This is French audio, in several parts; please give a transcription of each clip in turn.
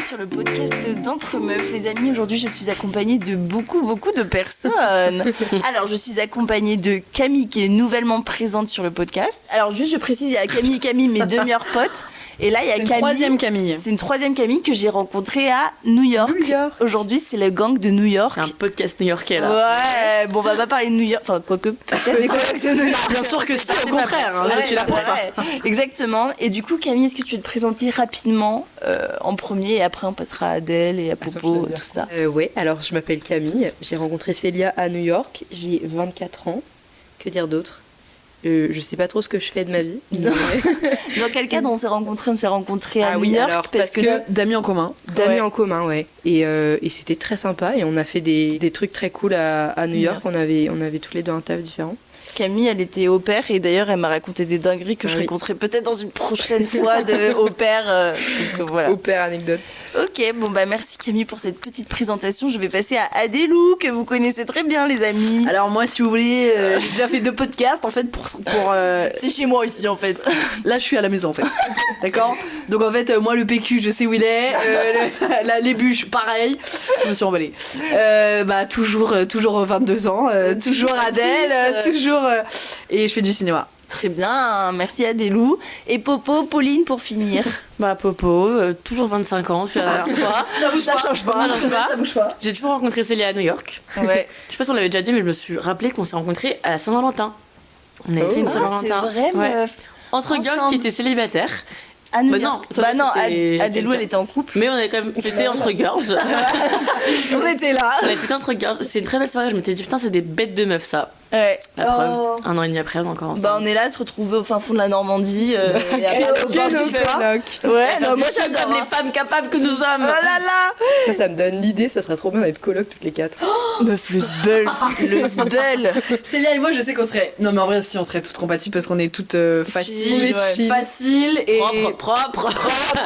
sur le podcast d'Entre Meufs. Les amis, aujourd'hui, je suis accompagnée de beaucoup de personnes. Alors, je suis accompagnée de Camille, qui est nouvellement présente sur le podcast. Alors, juste, je précise, il y a Camille et Camille, mes deux meilleures potes. Et là, il y a Camille. Troisième Camille. C'est une troisième Camille que j'ai rencontrée à New York. Aujourd'hui, c'est le gang de New York. C'est un podcast new-yorkais, là. Ouais, bon, on va pas parler de New York. Enfin, quoique, peut-être des collègues de New York. Bien sûr que si, au contraire. Hein, je suis là pour ça. Exactement. Et du coup, Camille, est-ce que tu veux te présenter rapidement en premier et après on passera à Adèle et à Popo, tout ça. Ouais, alors je m'appelle Camille, j'ai rencontré Célia à New York, j'ai 24 ans, que dire d'autre je sais pas trop ce que je fais de ma vie. Dans quel cadre on s'est rencontrés? On s'est rencontrés à New oui, York alors, parce que d'amis en commun. D'amis en commun, ouais. Et c'était très sympa et on a fait des trucs très cool à New York. On avait tous les deux un taf différent. Camille, elle était au pair et d'ailleurs elle m'a raconté des dingueries que je raconterai peut-être dans une prochaine fois de au pair. Voilà. Au pair anecdote. Ok, bon bah merci Camille pour cette petite présentation. Je vais passer à Adélou que vous connaissez très bien les amis. Alors moi si vous voulez, j'ai déjà fait 2 podcasts en fait pour c'est chez moi ici en fait. Là je suis à la maison en fait. D'accord. Donc en fait moi le PQ je sais où il est, les bûches pareil. Je me suis emballée. Toujours 22 ans, toujours Adèle, toujours et je fais du cinéma. Très bien, merci Adélou. Et Popo, Pauline pour finir. Bah Popo, toujours 25 ans depuis la dernière fois. Ça change pas. Ça bouge pas. J'ai toujours rencontré Célia à New York. Ouais. Je sais pas si on l'avait déjà dit, mais je me suis rappelé qu'on s'est rencontrés à la Saint-Valentin. On avait fait une Saint-Valentin. C'est vrai, meuf. Entre girls qui étaient célibataires. À New York. Adélou elle était en couple. Mais on a quand même fêté entre girls. On était là. On a fêté entre girls. C'est une très belle soirée. Je m'étais dit putain c'est des bêtes de meufs ça. Ouais. La preuve, 1 an et demi après, on est encore ensemble. Bah, on est là à se retrouver au fin fond de la Normandie. Et après, ouais, non, moi j'adore comme les femmes capables que nous sommes. Oh là là. Ça me donne l'idée, ça serait trop bien d'être coloc toutes les 4. Meuf, le zbeul. Célia et moi, je sais qu'on serait. Non, mais en vrai, si on serait toutes compatibles parce qu'on est toutes faciles et propre.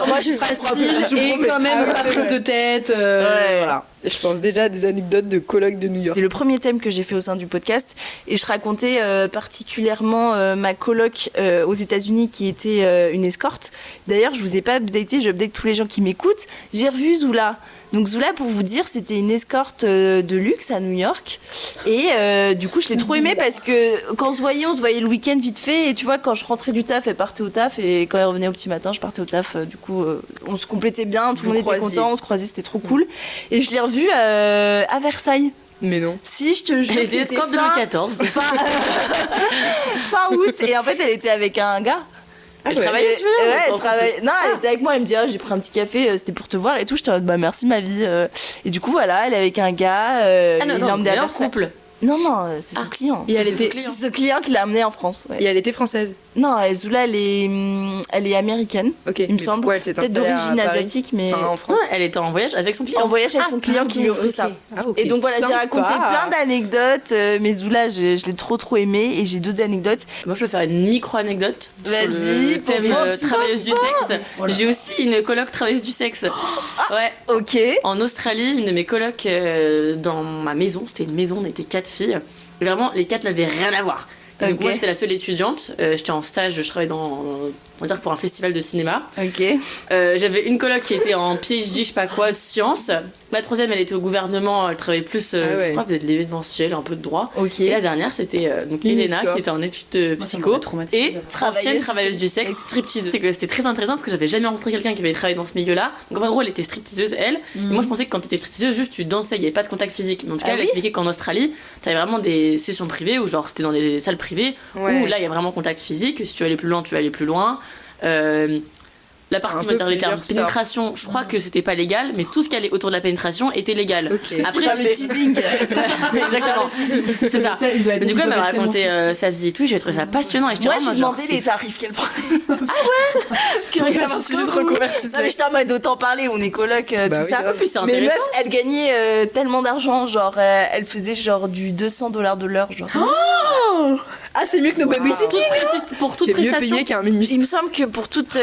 Moi, je suis facile et quand même pas prise de tête. Voilà. Je pense déjà à des anecdotes de colocs de New York. C'est le premier thème que j'ai fait au sein du podcast et je racontais particulièrement ma coloc aux États-Unis qui était une escorte. D'ailleurs, je vous ai pas updaté, j'update tous les gens qui m'écoutent. J'ai revu Zoula. Donc Zoula, pour vous dire, c'était une escorte de luxe à New York et du coup, je l'ai trop aimée parce que quand on se voyait le week-end vite fait et tu vois, quand je rentrais du taf, elle partait au taf et quand elle revenait au petit matin, je partais au taf. Du coup, on se complétait bien, tout le monde était content, on se croisait, c'était trop cool. Et je l'ai revue à Versailles. Mais non. Si, je te jure. Elle était escorte de Louis XIV. Fin août. Et en fait, elle était avec un gars. Elle travaillait, tu veux? Ouais, elle travaillait. Non, elle était avec moi. Elle me dit, j'ai pris un petit café, c'était pour te voir et tout. J'étais en mode, merci ma vie. Et du coup, voilà, elle est avec un gars. Il l'a emmené à Versailles. Couple. Non, c'est son client. Et c'est ce client qui l'a amené en France. Ouais. Et elle était française. Non, Zoula, elle est américaine. Ok. Il me semble. Ouais, peut-être d'origine asiatique, mais. Enfin, en France. Ouais, elle était en voyage avec son client. En voyage avec son client qui lui offrait ça. Et donc voilà, j'ai raconté plein d'anecdotes. Mais Zoula, je l'ai trop aimé et j'ai d'autres anecdotes. Moi, je vais faire une micro-anecdote. Vas-y, pour le thème travailleuse du sexe. Voilà. J'ai aussi une coloc travailleuse du sexe. Ouais. Ok. En Australie, une de mes colocs dans ma maison, c'était une maison, on était 4 filles. Et vraiment, les 4 n'avaient rien à voir. Donc moi, j'étais la seule étudiante. J'étais en stage, je travaillais on va dire pour un festival de cinéma. Ok. J'avais une coloc qui était en PhD, je sais pas quoi, sciences. La troisième, elle était au gouvernement, elle travaillait plus, je crois, faisait de l'événementiel, un peu de droit. Okay. Et la dernière, c'était donc Elena, qui était en études de psycho et ancienne travailleuse du sexe, stripteaseuse. C'était très intéressant parce que j'avais jamais rencontré quelqu'un qui avait travaillé dans ce milieu-là. Donc en gros, elle était stripteaseuse, elle. Et moi, je pensais que quand tu étais stripteaseuse, juste tu dansais, il n'y avait pas de contact physique. Mais en tout cas, elle expliquait qu'en Australie, tu avais vraiment des sessions privées où genre t'es dans des salles privées où là, il y a vraiment contact physique. Si tu veux aller plus loin, tu vas aller plus loin. La partie, on va dire les termes pénétration, je crois que c'était pas légal, mais tout ce qui allait autour de la pénétration était légal. Okay. Après, le teasing. Exactement. C'est ça. Mais du coup, elle m'a raconté sa vie et tout, j'ai trouvé ça passionnant. Et moi, j'ai demandé les tarifs qu'elle prenait. Ah ouais. Curieux, si je te reconvertissais. Non, mais j'étais en mode d'autant parler, on est coloc, tout ça. En plus, c'est mais intéressant. meuf, elle gagnait tellement d'argent, genre, elle faisait genre du $200 de l'heure, genre. Oh Ah, c'est mieux que nos babysitting. Pour toute C'est mieux prestation. payé qu'un Il ministre. me semble que pour toute.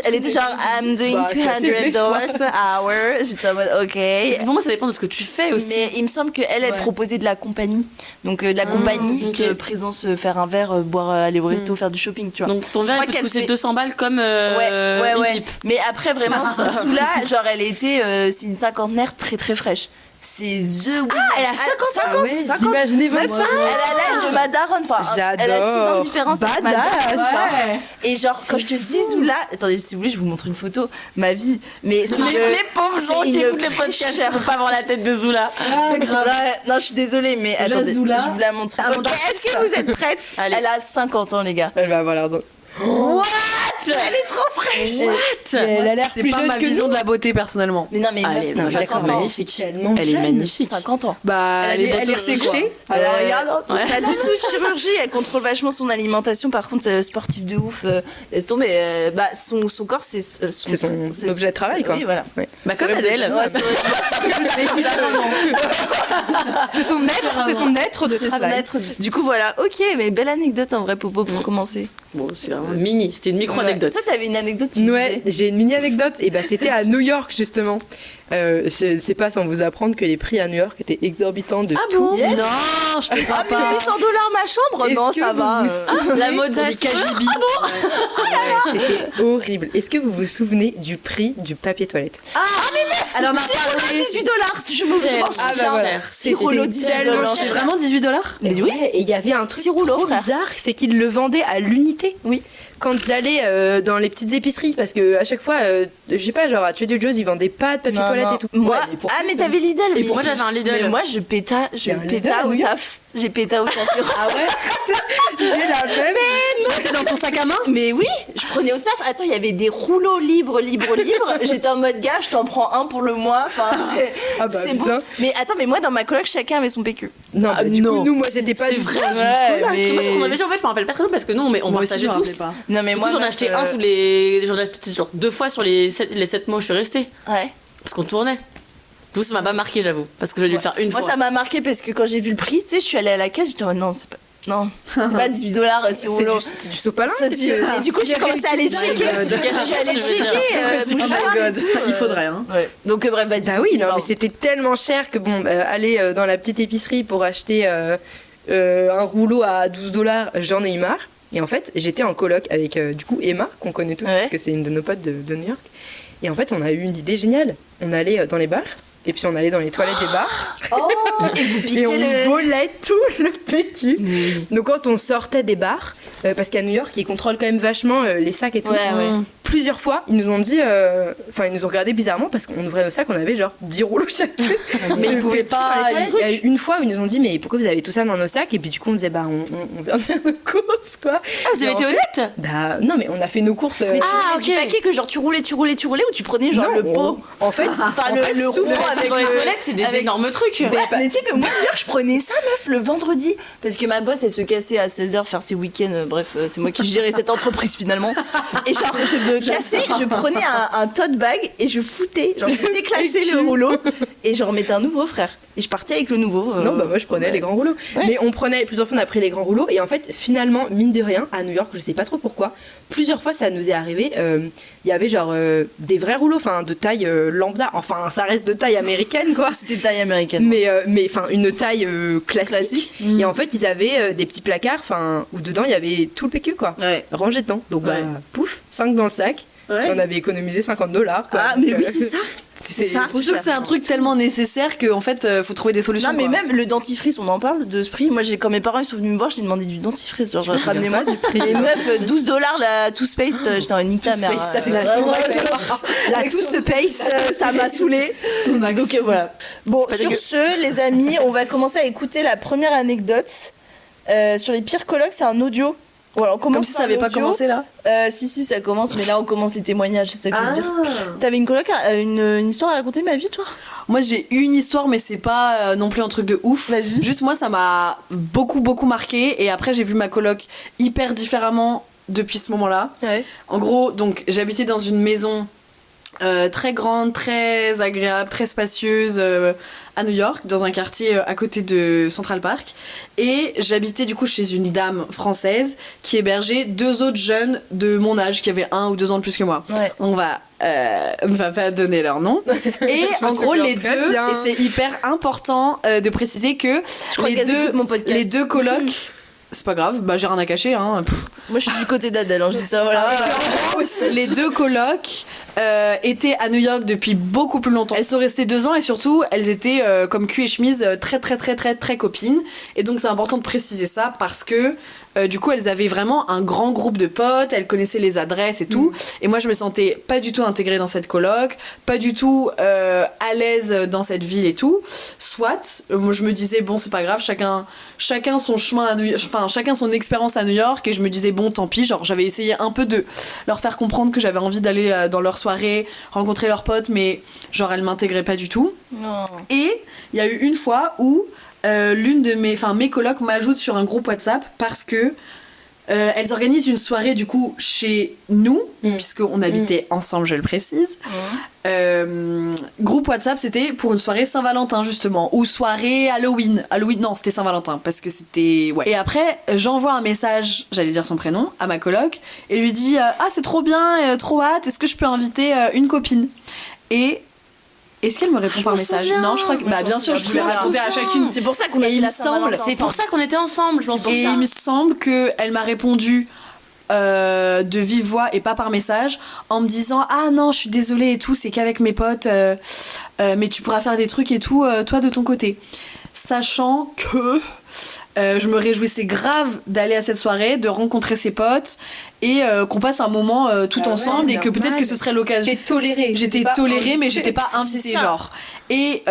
Elle était genre, I'm doing Bah, ça fait $200 per hour. J'étais en mode, ok. Pour moi, ça dépend de ce que tu fais aussi. Mais il me semble qu'elle proposait de la compagnie. Donc, de la compagnie, juste présence, faire un verre, boire, aller au resto, faire du shopping, tu vois. Donc ton verre crois il peut te qu'elle coûter fait- 200 balles comme Ouais. une pipe. Mais après, vraiment, sous là, genre, elle était. C'est une cinquantenaire très très fraîche. C'est The Woman. elle a 50 Imaginez Ouais, votre ouais. Elle a l'âge de ma daronne. Enfin, elle a 6 ans de différence avec ma Badass. daronne, genre. Ouais. Et genre, quand je te dis Zoula, attendez, si vous voulez, je vous montre une photo, ma vie. Mais c'est Les pauvres gens c'est qui une écoutent les podcasts, fraîcheur. ne faut pas avoir la tête de Zoula. Ah, grave. Non, je suis désolée, mais attendez, Zoula. je vous la montre. Amanda Ok, est-ce que vous êtes prêtes? Allez. Elle a 50 ans, les gars. Elle va avoir l'air de... Elle est trop fraîche. Elle a l'air C'est plus pas jeune ma que vision nous. de la beauté personnellement. Mais non, mais Elle est meuf, d'accord, 50 ans. magnifique. tellement Elle est jeune. magnifique. 50 ans. Bah, elle est Elle est botoxée quoi. couchée. Alors, regarde, Ouais. pas du tout de chirurgie, elle contrôle vachement son alimentation, par contre, sportive de ouf, laisse tomber. Bah, son corps, c'est son objet de travail, quoi. Oui, voilà. Ouais. Bah comme Adèle. Ouais, C'est son être de c'est son travail. être. Du coup, voilà. Ok, mais belle anecdote en vrai, Popo, pour commencer. Bon, c'est un mini, c'était une micro-anecdote. Toi, t'avais une anecdote, tu Ouais, disais. j'ai une mini anecdote. Et bah c'était à New York justement. Je sais pas sans vous apprendre que les prix à New York étaient exorbitants de tout. bon Yes. Non, je peux Ah, mais pas. 800 $ ma chambre? Est-ce Non, que ça vous va. vous souvenez La Pour Mozart. les KGB. C'était horrible. Est-ce que vous vous souvenez du prix du papier toilette? Elle en a 6 parlé. $18, si je me Tellement souviens. Ah bah voilà. cher. 6 rouleaux, C'était 18 tellement $. C'est vraiment 18 $? Mais oui, et il y avait un truc 6 rouleaux, trop frère. bizarre, c'est qu'ils le vendaient à l'unité. Oui. Quand j'allais dans les petites épiceries, parce que à chaque fois, je sais pas, genre à Trader Joe's, ils vendaient pas de papier Non, toilette non. et tout. Moi, Ouais, mais pour- mais t'avais Lidl. Et oui. moi, j'avais un Lidl. Mais moi, je péta y a un Lidl à au New York. taf. J'ai péta au taf. Ah ouais? J'ai la même. Tu mettais dans ton sac à main? Mais oui, je prenais au taf. Attends, il y avait des rouleaux libres. J'étais en mode gars, je t'en prends un pour le mois. Enfin, Ah bah, c'est bon. putain. Mais attends, mais moi, dans ma coloc, chacun avait son PQ. Non, bah, du coup, nous, moi, c'était pas c'est du vrai. tout. Ouais, Moi, mais... je m'en avais en fait, je me rappelle pas très bien parce que nous, on Moi aussi, partageait je me rappelais tous. pas. Non, mais Du moi, coup, j'en ai meuf, acheté un tous les. J'en ai acheté genre 2 fois sur les 7 mois où je suis restée. Ouais. Parce qu'on tournait. Vous, ça m'a pas marqué, j'avoue. Parce que j'ai dû le faire une Moi, fois. ça m'a marqué parce que quand j'ai vu le prix, tu sais, je suis allée à la caisse, j'étais en mode non, c'est pas. Non, c'est pas 18 $, 6 rouleaux. C'est du sopalin. Ça, tu- Et du coup, j'ai commencé à aller checker. God. Je suis allée Tu veux dire. checker. Oh my god. Il faudrait, hein. Ouais. Donc, bref, vas-y. Bah oui, continue, non, mais pardon. c'était tellement cher que bon, aller dans la petite épicerie pour acheter un rouleau à 12 $, j'en ai eu marre. Et en fait, j'étais en coloc avec du coup Emma, qu'on connaît tous, Ouais. parce que c'est une de nos potes de New York. Et en fait, on a eu une idée géniale. On allait dans les bars, et puis on allait dans les toilettes des bars, Et vous et piquez on le. volait tout le PQ. Donc quand on sortait des bars, parce qu'à New York, ils contrôlent quand même vachement les sacs et tout. Ouais, ouais. Plusieurs fois, ils nous ont dit, enfin ils nous ont regardé bizarrement parce qu'on ouvrait nos sacs, on avait genre 10 rouleaux chacun. Mais ils pouvaient pas. Il y a eu une fois où ils nous ont dit mais pourquoi vous avez tout ça dans nos sacs, et puis du coup on disait bah on vient de faire nos courses quoi. Ah, vous avez été honnête? Bah non mais on a fait nos courses. Mais tu Ah, prenais du ok. paquet que genre tu roulais ou tu prenais genre Non, le pot. En fait, Enfin, le souvent, rouleau avec Dans les le. toilettes, c'est des avec- énormes trucs. Ouais, mais tu sais que moi, d'ailleurs, je prenais ça, meuf, le vendredi. Parce que ma boss, elle se cassait à 16h faire ses week-ends. Bref, c'est moi qui gérais cette entreprise finalement. Et genre, je me cassais, je prenais un tote bag et je foutais. Genre, je déclassais le rouleau et je remettais un nouveau, frère. Et je partais avec le nouveau. Non, bah moi je prenais ouais. les grands rouleaux. Ouais. Mais on prenait, plusieurs fois on a pris les grands rouleaux, et en fait, finalement, mine de rien, à New York, je sais pas trop pourquoi, plusieurs fois ça nous est arrivé, il y avait genre des vrais rouleaux, enfin de taille lambda, enfin ça reste de taille américaine quoi. C'était taille américaine. Mais enfin une taille classique. Classique. Et en fait, ils avaient des petits placards, enfin où dedans il y avait tout le PQ quoi, Ouais. rangé dedans. Donc bah Ouais. pouf, 5 dans le sac. Ouais. On avait économisé $50 quoi. Ah, Donc, mais oui, c'est ça. c'est ça. Surtout que c'est un truc tellement nécessaire qu'en fait, faut trouver des solutions. Non, mais quoi. même le dentifrice, on en parle de ce prix. Moi, quand mes parents ils sont venus me voir, j'ai demandé du dentifrice. Genre, ramenez-moi du prix. Et meuf, $12 la toothpaste, j'étais en nique ta mère. Toothpaste, t'as fait Ouais, la ouais, la toothpaste, ça m'a saoulé. Donc voilà. Bon, Pas sur dégueu. ce, les amis, on va commencer à écouter la première anecdote. Sur les pires colocs, c'est un audio. Voilà, on commence Comme si ça par avait pas l'audio. commencé là. Si, ça commence, mais là, on commence les témoignages, c'est ça que je veux dire. T'avais une coloc, une histoire à raconter, ma vie, toi? Moi j'ai une histoire, mais c'est pas non plus un truc de ouf. Vas-y. Juste moi ça m'a beaucoup marqué, et après j'ai vu ma coloc hyper différemment depuis ce moment-là. Ouais. En gros, donc j'habitais dans une maison très grande, très agréable, très spacieuse à New York, dans un quartier à côté de Central Park. Et j'habitais du coup chez une dame française qui hébergeait 2 autres jeunes de mon âge qui avaient 1 ou 2 ans de plus que moi. Ouais. On va pas donner leur nom. Et en gros, les deux, bien. et c'est hyper important de préciser que les deux colocs. C'est pas grave, bah j'ai rien à cacher. Hein. Moi je suis du côté d'Adèle, hein, je dis ça, voilà. Les 2 colocs étaient à New York depuis beaucoup plus longtemps. Elles sont restées 2 ans et surtout elles étaient comme cul et chemise très copines. Et donc c'est important de préciser ça parce que du coup elles avaient vraiment un grand groupe de potes, elles connaissaient les adresses et tout. Et moi je me sentais pas du tout intégrée dans cette coloc, pas du tout à l'aise dans cette ville et tout. Soit, moi je me disais bon c'est pas grave, chacun son chemin à New York, enfin chacun son expérience à New York, et je me disais bon tant pis, genre j'avais essayé un peu de leur faire comprendre que j'avais envie d'aller dans leur soirée, rencontrer leurs potes, mais genre elles m'intégraient pas du tout. Non. Et il y a eu une fois où l'une de mes colocs m'ajoute sur un groupe WhatsApp parce que elles organisent une soirée du coup chez nous, puisqu'on habitait ensemble, je le précise. Groupe WhatsApp, c'était pour une soirée Saint-Valentin justement, ou soirée Halloween. Non, c'était Saint-Valentin parce que c'était ouais. Et après, j'envoie un message, j'allais dire son prénom, à ma coloc et je lui dis ah c'est trop bien, trop hâte. Est-ce que je peux inviter une copine? Et est-ce qu'elle me répond par message? Non, je crois que bah bien sûr, je voulais raconter à chacune. C'est pour ça qu'on a fait la Saint-Valentin. C'est pour ça qu'on était ensemble, je pense. Et il me semble que elle m'a répondu de vive voix et pas par message en me disant ah non je suis désolée et tout, c'est qu'avec mes potes mais tu pourras faire des trucs et tout toi de ton côté, sachant que je me réjouissais grave d'aller à cette soirée, de rencontrer ses potes et qu'on passe un moment tout ensemble et que peut-être que ce serait l'occasion. J'étais tolérée mais j'étais pas invitée genre. Et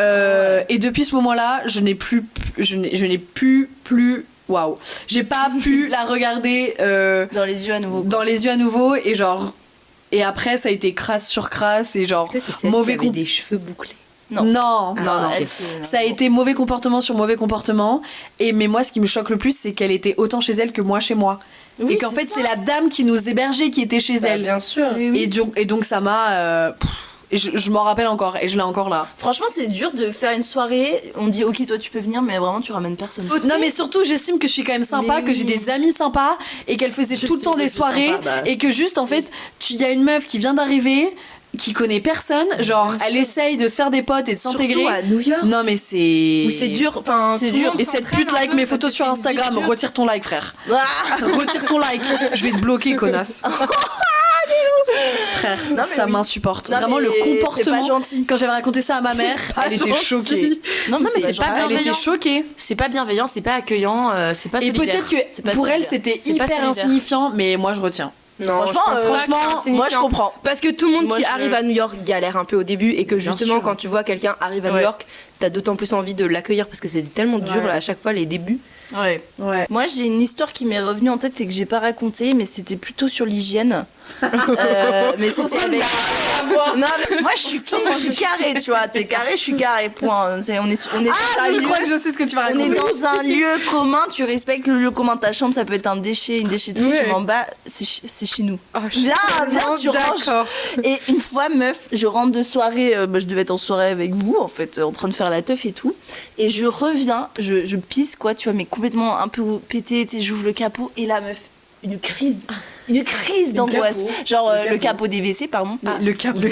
depuis ce moment-là je n'ai plus waouh, j'ai pas pu la regarder dans les yeux à nouveau. Et genre et après ça a été crasse sur crasse et genre est-ce que c'est mauvais qui avait des cheveux bouclés? Non. Elle, ça a été mauvais comportement sur mauvais comportement. Mais moi, ce qui me choque le plus, c'est qu'elle était autant chez elle que moi chez moi. Oui, et qu'en fait, c'est la dame qui nous hébergeait qui était chez elle. Bien sûr. Et donc, ça m'a. Et je m'en rappelle encore, et je l'ai encore là. Franchement, c'est dur de faire une soirée. On dit ok, toi tu peux venir, mais vraiment tu ramènes personne. Non, mais surtout, j'estime que je suis quand même sympa, que j'ai des amis sympas, et qu'elle faisait tout le temps des soirées, et que juste en fait, il y a une meuf qui vient d'arriver, qui connaît personne, genre elle essaye de se faire des potes et de s'intégrer. Surtout à New York. Non mais c'est. Où c'est dur, enfin c'est dur. Et cette pute like mes photos sur Instagram, retire ton like frère. Retire ton like, je vais te bloquer connasse. Frère, non, ça m'insupporte. Non, vraiment le comportement. C'est pas gentil. Quand j'avais raconté ça à ma mère, elle était choquée. Non mais c'est pas bienveillant. Elle était choquée. C'est pas bienveillant, c'est pas accueillant, c'est pas solidaire. Et peut-être que pour elle c'était hyper insignifiant, mais moi je retiens. Non, franchement, moi je comprends. Parce que tout le monde qui arrive à New York galère un peu au début et que justement quand tu vois quelqu'un arrive à New York, t'as d'autant plus envie de l'accueillir parce que c'est tellement dur à chaque fois les débuts. Ouais. Moi j'ai une histoire qui m'est revenue en tête et que j'ai pas racontée, mais c'était plutôt sur l'hygiène. Mais c'était avec... Non, mais moi je suis clean, je suis carré, tu vois. T'es carré, je suis carré. Point. On est je crois que je sais ce que tu vas raconter. On est dans un lieu commun, tu respectes le lieu commun de ta chambre, ça peut être un déchet, une déchetterie, je m'en bats, c'est chez nous. Viens, tu ranges. Et une fois, meuf, je rentre de soirée, je devais être en soirée avec vous, en fait, en train de faire la teuf et tout. Et je reviens, je pisse, quoi, tu vois, mais complètement un peu pété, j'ouvre le capot, et là, meuf, une crise d'angoisse. Genre le capot des WC, pardon. Le capot de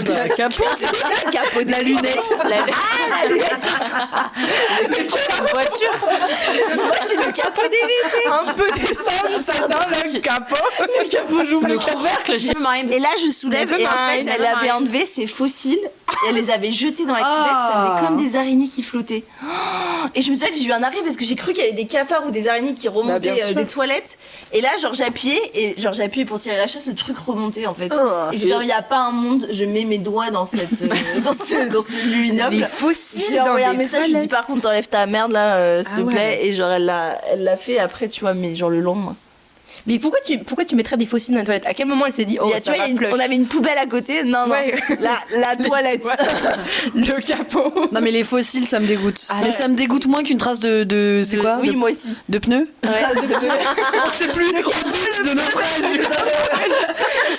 la lunette. La lunette. La voiture. Moi, j'ai le capot des WC. Un peu descendre, ça dans le capot. Le capot, j'ouvre le couvercle, j'ai mind. Et là, je soulève et en fait, elle avait enlevé ses fossiles et elle les avait jetés dans la cuvette. Ça faisait comme des araignées qui flottaient. Et je me souviens que j'ai eu un arrêt parce que j'ai cru qu'il y avait des cafards ou des araignées qui remontaient des toilettes. Et là, genre, j'appuyais pour tirer la chasse, le truc remontait en fait. Et j'ai dit, il n'y a pas un monde, je mets mes doigts dans ce ignoble. Les fossiles. Je lui ai envoyé un message, je lui ai dit, par contre, t'enlèves ta merde là, s'il te plaît. Et genre, elle l'a fait après, tu vois, mais genre le lendemain. Mais pourquoi tu mettrais des fossiles dans la toilette? À quel moment elle s'est dit on avait une poubelle à côté? Non, Ouais. la toilette. Le capot. Non mais les fossiles ça me dégoûte. Ah mais ouais. ça me dégoûte moins qu'une trace de c'est quoi? Oui, de, moi aussi. de pneus. Ouais. On sait plus le conduite de nos fraises.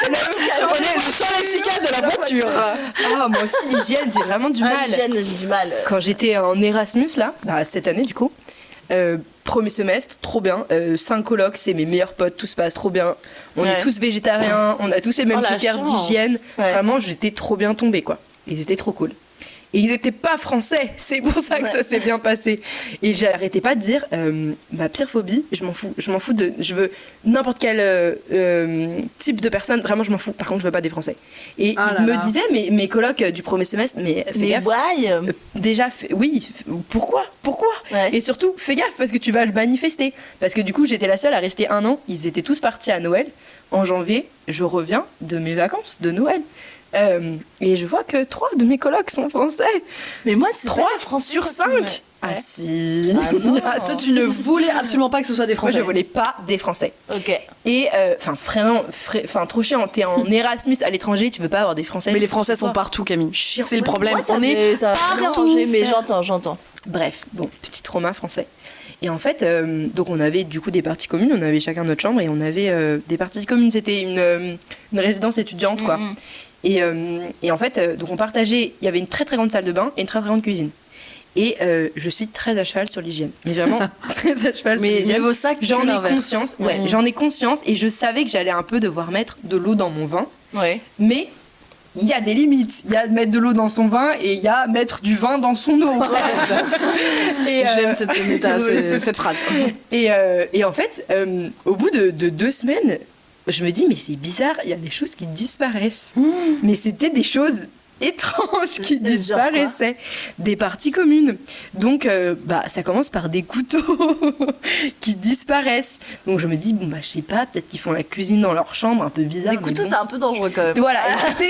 Le champ lexical de la voiture. Ah, moi aussi, l'hygiène, j'ai vraiment du mal. L'hygiène, j'ai du mal. Quand j'étais en Erasmus, là, cette année, du coup, premier semestre, trop bien. 5 colocs, c'est mes meilleurs potes, tout se passe trop bien. On est tous végétariens, on a tous les mêmes la critères chance. d'hygiène. Ouais. Vraiment, j'étais trop bien tombée, quoi. Et c'était trop cool. Et ils n'étaient pas français, c'est pour ça que ça s'est bien passé. Et j'arrêtais pas de dire, ma pire phobie, je m'en fous. Je veux n'importe quel type de personne, vraiment je m'en fous. Par contre, je veux pas des Français. Et ils me disaient, mes colocs du premier semestre, mais fais gaffe. Déjà, pourquoi Ouais. Et surtout, fais gaffe parce que tu vas le manifester. Parce que du coup, j'étais la seule à rester 1 an. Ils étaient tous partis à Noël. En janvier, je reviens de mes vacances de Noël. Et je vois que 3 de mes colocs sont français. Mais moi, c'est 3 pas les Français sur quand 5. ils me- Ah Ouais. si. non. Ah, toi tu ne voulais absolument pas que ce soit des Moi, Français. je voulais pas des Français. Ok. Et vraiment, trop chiant. T'es en Erasmus à l'étranger, tu veux pas avoir des Français. Mais les Français sont partout, Camille. Chiant. C'est le problème. Moi, ça On fait- est ça va pas partout. déranger, mais j'entends. Bref, bon, petit trauma français. Et en fait, donc on avait du coup des parties communes, on avait chacun notre chambre et on avait des parties communes. C'était une résidence étudiante, quoi. Et en fait, donc on partageait, il y avait une très très grande salle de bain et une très très grande cuisine. Et je suis très à cheval sur l'hygiène. Mais vraiment, très à cheval sur Mais l'hygiène. niveau sac, J'en que ai l'inverse. conscience, j'en ai conscience et je savais que j'allais un peu devoir mettre de l'eau dans mon vin. Ouais. Mais il y a des limites. Il y a mettre de l'eau dans son vin et il y a mettre du vin dans son eau. Et, J'aime cette phrase. Et en fait, au bout de 2 semaines, je me dis, mais c'est bizarre, il y a des choses qui disparaissent. Mais c'était des choses étranges qui Genre disparaissaient. Des parties communes. Donc, ça commence par des couteaux qui disparaissent. Donc, je me dis, je sais pas, peut-être qu'ils font la cuisine dans leur chambre, un peu bizarre. Des mais couteaux, bon. c'est un peu dangereux quand même. Voilà,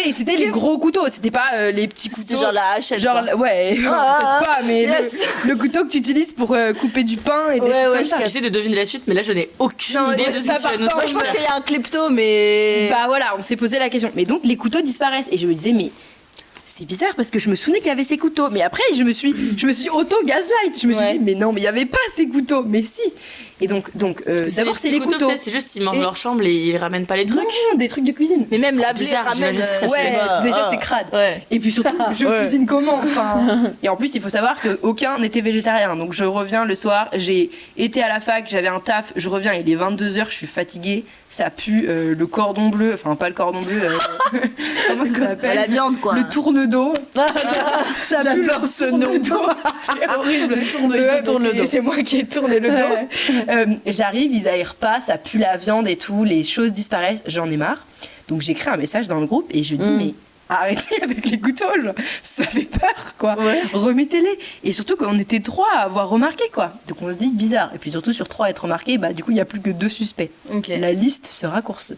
et c'était les gros couteaux, c'était pas les petits couteaux. C'était genre la hachette. Genre, quoi. ouais, Ah, peut-être pas, mais yes. le couteau que tu utilises pour couper du pain et des Ouais, choses ouais, comme ça. J'essaie de deviner la suite, mais là je n'ai aucune Non, idée mais de ce ça que tu vas part nous pas, Moi, je pense sortir. qu'il y a un klepto, mais. Bah voilà, on s'est posé la question. Mais donc les couteaux disparaissent et je me disais mais c'est bizarre parce que je me souvenais qu'il y avait ces couteaux. Mais après je me suis auto-gaslight. Je me suis Ouais. dit mais non, mais il y avait pas ces couteaux. Mais si. Et donc d'abord c'est les couteaux. Peut-être c'est juste ils mangent Et- leur chambre et ils ramènent pas les trucs. Non, des trucs de cuisine. Mais même trop la blé bizarre, ramène. j'imagine que ça Ouais, c'est déjà c'est crade. Ouais. Et puis surtout, je Ouais. cuisine comment Et en plus, il faut savoir qu'aucun n'était végétarien. Donc je reviens le soir, j'ai été à la fac, j'avais un taf, je reviens, il est 22h, je suis fatiguée, ça pue le cordon bleu, enfin pas le cordon bleu, comment ça s'appelle La viande, quoi. Le tourne-dos. Ça pue J'adore ce nom. C'est horrible. Il tourne le dos. C'est moi qui ai tourné le dos. J'arrive, ils aèrent pas, ça pue la viande et tout, les choses disparaissent, j'en ai marre. Donc j'écris un message dans le groupe et je dis mais arrêtez avec les couteaux, genre, ça fait peur quoi. Remettez-les. Et surtout qu'on était 3 à avoir remarqué quoi. Donc on se dit bizarre. Et puis surtout sur 3 à être remarqué, du coup il n'y a plus que 2 suspects. Ok. La liste se raccourcit.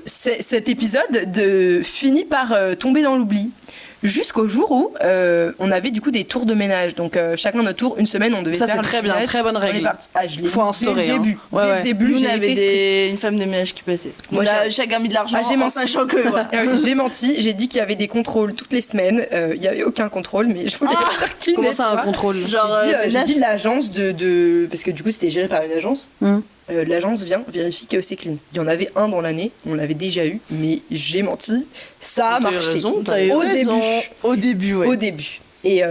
Cet épisode finit par tomber dans l'oubli. Jusqu'au jour où on avait du coup des tours de ménage. Donc chacun notre tour, une semaine on devait Ça, faire c'est le très bien, ménage très bonne dans les règle. parties. Ah, je l'ai Faut mis instaurer, dès le hein. début. Ouais, Dès ouais. le début, Nous, on j'ai avait été stricte. une femme de ménage qui passait. Moi, On a j'ai- chacun mis de l'argent j'ai en menti. sachant que. voilà. J'ai menti, j'ai dit qu'il y avait des contrôles toutes les semaines. Il n'y avait aucun contrôle, mais je voulais être sûre qu'il Comment n'ait ça, un pas. contrôle? Genre, J'ai dit l'agence de. Parce que du coup, c'était géré par une agence. Hmm. L'agence vient, vérifie que c'est clean. Il y en avait un dans l'année, on l'avait déjà eu, mais j'ai menti. Ça a T'as eu marché. raison, T'as eu Au raison. début. Au début, ouais. Au début. Et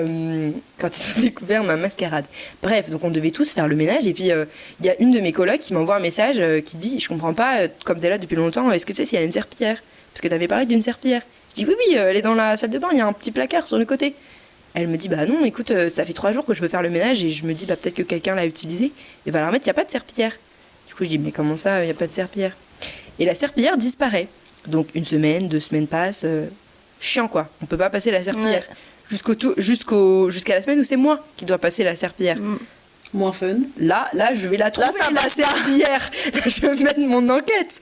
quand ils ont découvert ma mascarade. Bref, donc on devait tous faire le ménage. Et puis, il y a une de mes colocs qui m'envoie un message qui dit je comprends pas, comme t'es là depuis longtemps, est-ce que tu sais s'il y a une serpillière? Parce que t'avais parlé d'une serpillière. Je dis oui, elle est dans la salle de bain, il y a un petit placard sur le côté. Elle me dit bah non, écoute, ça fait 3 jours que je veux faire le ménage et je me dis peut-être que quelqu'un l'a utilisé. Et va la remettre, il n'y a pas de serpillière. Du coup, je dis mais comment ça, il n'y a pas de serpillière? Et la serpillière disparaît. Donc 1 semaine, 2 semaines passent. Chiant quoi, on peut pas passer la serpillière. Jusqu'à la semaine où c'est moi qui dois passer la serpillière. Moins fun. Là, je vais la trouver, ça la passe pas. serpillière. Je mène mon enquête.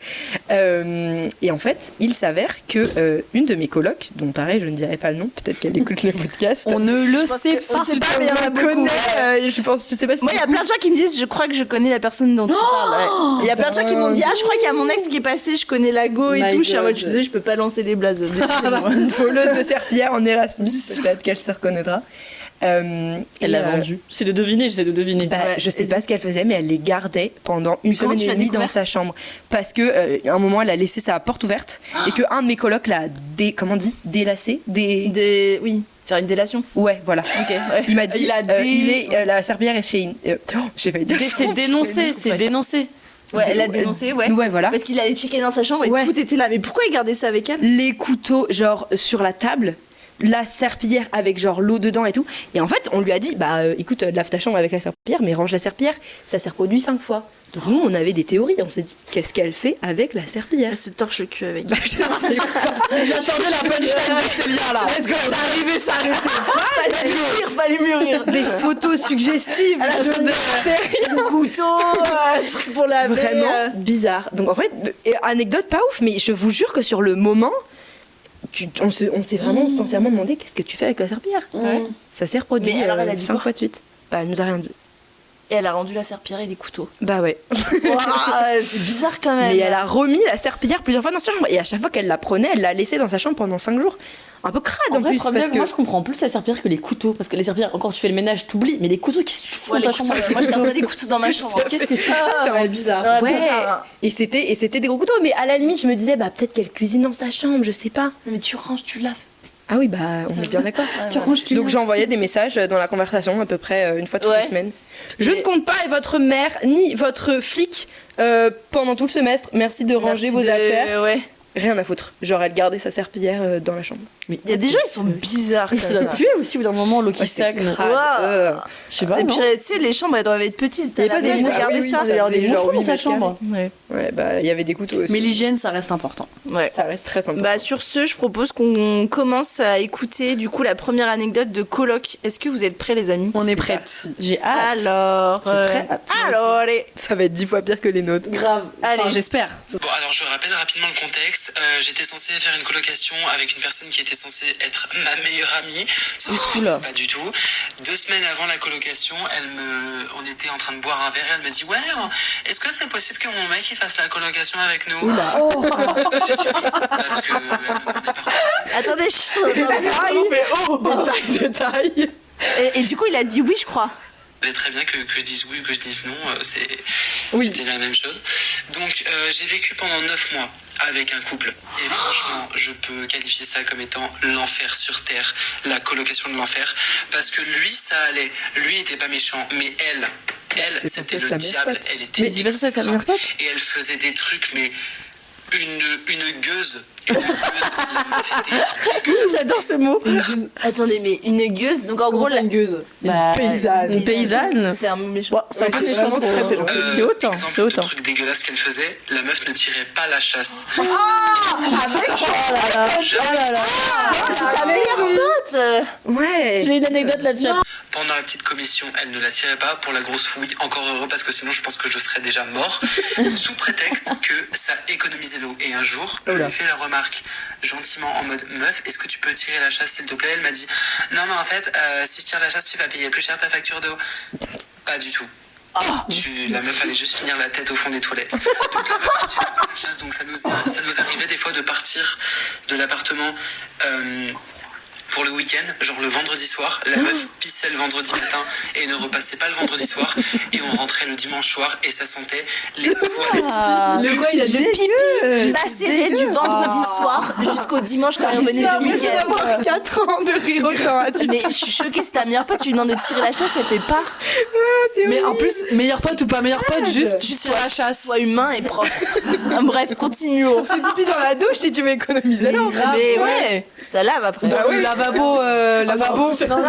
Et en fait, il s'avère que une de mes colocs, dont pareil, je ne dirai pas le nom, peut-être qu'elle écoute le podcast. On ne le sait On pas. sait pas, mais il y en a Je beaucoup. connais, je sais pas si Moi, il y a plein de gens qui me disent, je crois que je connais la personne dont tu parles. Ouais. Il y a plein de gens qui m'ont dit, je crois qu'il y a mon ex qui est passé, je connais la go et My tout. Je suis en mode, God. je suis désolée, je peux pas lancer les blazes. une voleuse de serpillière en Erasmus, peut-être qu'elle se reconnaîtra. Elle l'a vendu. J'essaie de deviner. Je sais pas ce qu'elle faisait, mais elle les gardait pendant une comment semaine tu et l'as demie dans découvert sa chambre. Parce que à un moment, elle a laissé sa porte ouverte et que un de mes colocs l'a délacé. Oui, faire une délation. Ouais, voilà. Ok, ouais. Il m'a dit, Il a la serpillière est chez j'ai failli dire. C'est dénoncé. Ouais, elle a dénoncé, ouais. Ouais, voilà. Parce qu'il allait checker dans sa chambre et Ouais. tout était là. Mais pourquoi il gardait ça avec elle? Les couteaux, genre, sur la table. La serpillière avec genre l'eau dedans et tout. Et en fait, on lui a dit, écoute, lave ta chambre avec la serpillière, mais range la serpillière, ça s'est reproduit 5 fois. Donc nous, on avait des théories. On s'est dit, qu'est-ce qu'elle fait avec la serpillière? Elle se torche le cul avec. J'attendais la punchline de Célia là. Ça arrivait. Fallait mûrir. Des photos suggestives. Couteau, un truc pour laver. Vraiment bizarre. Donc en fait, anecdote pas ouf, mais je vous jure que sur le moment, on s'est vraiment sincèrement demandé qu'est-ce que tu fais avec la serpillière. Ouais. Ça s'est reproduit Mais alors, elle a dit 5 quoi fois de suite. Elle nous a rien dit. Et elle a rendu la serpillière et des couteaux. Bah ouais. C'est bizarre quand même. Mais elle a remis la serpillière plusieurs fois dans sa chambre. Et à chaque fois qu'elle la prenait, elle l'a laissée dans sa chambre pendant 5 jours. Un peu crade en plus. Parce que... Moi, je comprends plus la serpillière que les couteaux. Parce que les serpillères, encore tu fais le ménage, t'oublies. Mais les couteaux, qu'est-ce que tu fous Ouais, dans les ta chambre couteaux, moi je garde pas des couteaux dans ma chambre. Qu'est-ce que tu fais Ouais, bizarre. Ouais. Et c'était des gros couteaux. Mais à la limite, je me disais, peut-être qu'elle cuisine dans sa chambre, je sais pas. Mais tu ranges, tu laves. Ah oui, on est bien d'accord. Tu ranges, tu Donc laves. j'envoyais des messages dans la conversation à peu près une fois toutes les semaines. Je ne compte pas être votre mère ni votre flic pendant tout le semestre. Merci de ranger vos affaires. Ouais. Rien à foutre. Genre elle gardait sa serpillière dans la chambre. Il y a des gens, ils sont bizarres comme Ça doit ça. puer aussi au bout d'un moment, l'eau qui stagne. Waouh. Je sais pas. Et non puis, tu sais, les chambres, elles doivent être petites. Il y avait pas des T'as mouches, regardé oui, ça. oui, il y avait des des mouches genre dans 8 sa mètres carrés. chambre. Ouais. Ouais, il y avait des couteaux aussi. Mais l'hygiène, ça reste important. Ouais. Ça reste très sympa. Bah sur ce, je propose qu'on commence à écouter du coup la première anecdote de coloc. Est-ce que vous êtes prêts les amis? On est prête. J'ai hâte. Alors, très hâte. alors, allez. Ça va être 10 fois pire que les nôtres. Grave. Allez. Enfin, j'espère. Bon, alors je rappelle rapidement le contexte. J'étais censé faire une colocation avec une personne qui était censée être ma meilleure amie. Sauf que Oula. pas du tout. 2 semaines avant la colocation, on était en train de boire un verre et elle me dit ouais, est-ce que c'est possible que mon mec il fasse la colocation avec nous? J'ai dit oui, parce que elle me rendait pas. Attendez, De taille. et du coup, il a dit oui, je crois. Mais très bien que je dise oui ou que je dise non, c'était la même chose. Donc j'ai vécu pendant 9 mois avec un couple et franchement je peux qualifier ça comme étant l'enfer sur terre, la colocation de l'enfer, parce que lui ça allait, lui était pas méchant, mais elle censé c'était être le sa meilleure diable, pote. elle était Mais dis pas ça, c'est sa meilleure exécrable. pote. Et elle faisait des trucs mais une gueuse. La meuf était dégueulasse. J'adore ce mot. Attendez, mais une gueuse, donc en gros, Gros, une gueuse. Paysanne. Une paysanne. c'est un méchant. C'est un peu c'est méchant. vraiment très péjoratif. C'est autant, Exemple c'est de autant. truc dégueulasse qu'elle faisait, la meuf ne tirait pas la chasse. C'est sa meilleure pote. Ouais. J'ai une anecdote là-dessus. Pendant la petite commission, elle ne la tirait pas. Pour la grosse fouille, encore heureux, parce que sinon je pense que je serais déjà mort. Sous prétexte que ça économisait l'eau. Et un jour, je lui ai fait la remarque gentiment en mode meuf, est-ce que tu peux tirer la chasse s'il te plaît? Elle m'a dit non mais en fait, si je tire la chasse, tu vas payer plus cher ta facture d'eau. Pas du tout. La meuf allait juste finir la tête au fond des toilettes. Donc la meuf ne tirait pas la chasse, donc ça nous arrivait des fois de partir de l'appartement pour le week-end, genre le vendredi soir, la meuf pissait le vendredi matin et ne repassait pas le vendredi soir, et on rentrait le dimanche soir et ça sentait les toilettes. Le quoi, il a Le pipi macéré du vendredi soir jusqu'au dimanche quand elle revenait de week-end. d'avoir 4 ans de rire autant. Mais je suis choquée, c'est ta meilleure pote, tu lui demandes de tirer la chasse, elle fait pas. Mais en plus, meilleur pote ou pas meilleur pote, juste tu tires la chasse. Sois humain et propre. Bref, continuons. Fais pipi dans la douche si tu veux économiser l'eau. Mais ouais, ça lave après. Dans le lavabo, lavabo. Non,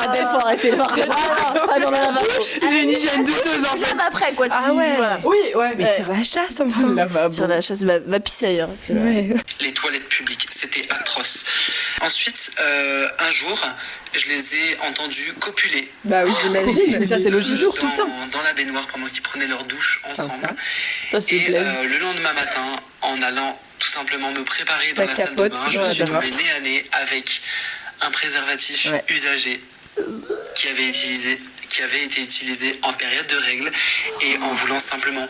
Adèle, faut arrêter. Pas dans le lavabo. J'ai une hygiène douteuse en fait. Même après, quoi. Ah ouais. Voilà. Oui, ouais. Mais tire la chasse, enfin. Sur la chasse, va pisser ailleurs. Parce que là... Ouais. Les toilettes publiques, c'était atroce. Ensuite, un jour, je les ai entendus copuler. Bah oui, j'imagine. Mais ça, c'est logique. Toujours, tout le temps. Dans la baignoire pendant qu'ils prenaient leur douche ensemble. Ça, c'est Et plaise. le lendemain matin, en allant tout simplement me préparer dans La la salle de capote, bain, je ouais, me suis d'accord. tombée nez à nez avec un préservatif Ouais. usagé qui avait été utilisé en période de règles et en voulant simplement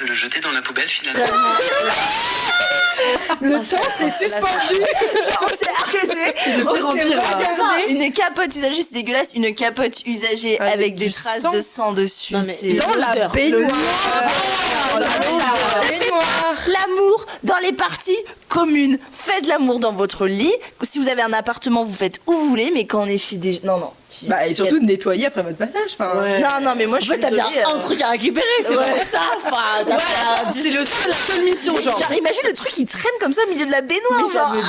le jeter dans la poubelle finalement. Le temps, c'est suspendu. Genre, on s'est arrêté. C'est de pire en pire. là. Attends, une capote usagée, c'est dégueulasse. Une capote usagée avec des du traces sang. de sang dessus. Non, mais c'est dans la l'odeur. baignoire. L'amour dans les parties communes. Faites l'amour dans votre lit. Si vous avez un appartement, vous faites où vous voulez, mais quand on est chez des... Non. Bah, et surtout de nettoyer après votre passage. Enfin, Ouais. Non, mais moi, je En fait, suis t'as bien désolée, un truc à récupérer, c'est Ouais. pour ça. Enfin, t'as pas- C'est la seule mission, genre. Genre, imagine le truc qui traîne comme ça au milieu de la baignoire. Mais ça genre, me-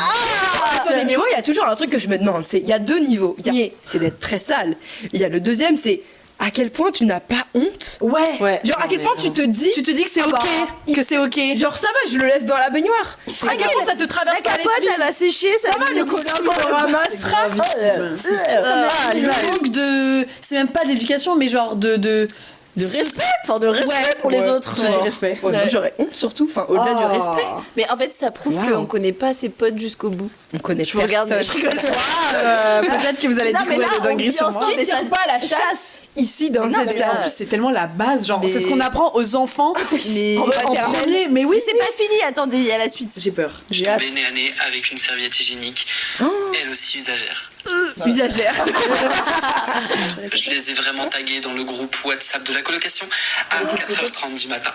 Attendez, mais moi, il y a toujours un truc que je me demande. Il y a deux niveaux. Il y a, c'est d'être très sale. Il y a le deuxième, c'est à quel point tu n'as pas honte. Ouais. Genre, à quel point tu te dis. Tu te dis que c'est ok, que c'est ok. Genre, ça va, je le laisse dans la baignoire. À quel point ça te traverse La pas capote, l'esprit. elle va sécher, ça va, le collant le ramassera. Le manque de. C'est même pas d'éducation, mais genre de respect, enfin de respect pour les autres. C'est du genre. respect. Ouais, moi, j'aurais honte surtout, enfin, au-delà du respect. Mais en fait, ça prouve Wow. qu'on connaît pas ses potes jusqu'au bout. On connaît Je vous regarde, mais je rigole. Peut-être que vous allez Non, mais découvrir là, des dingueries on sur vit moi. ensemble, mais Qui tire ça- pas la chasse ici dans Non, cette mais Mais en salle. plus, c'est tellement la base, genre. Mais- C'est ce qu'on apprend aux enfants. Mais En maternelle. premier, mais oui, c'est pas fini, attendez, il y a la suite. J'ai peur. Je suis tombée nez à nez avec une serviette hygiénique, elle aussi usagère. Usagère. Je les ai vraiment tagués dans le groupe WhatsApp de la colocation à 4h30 du matin.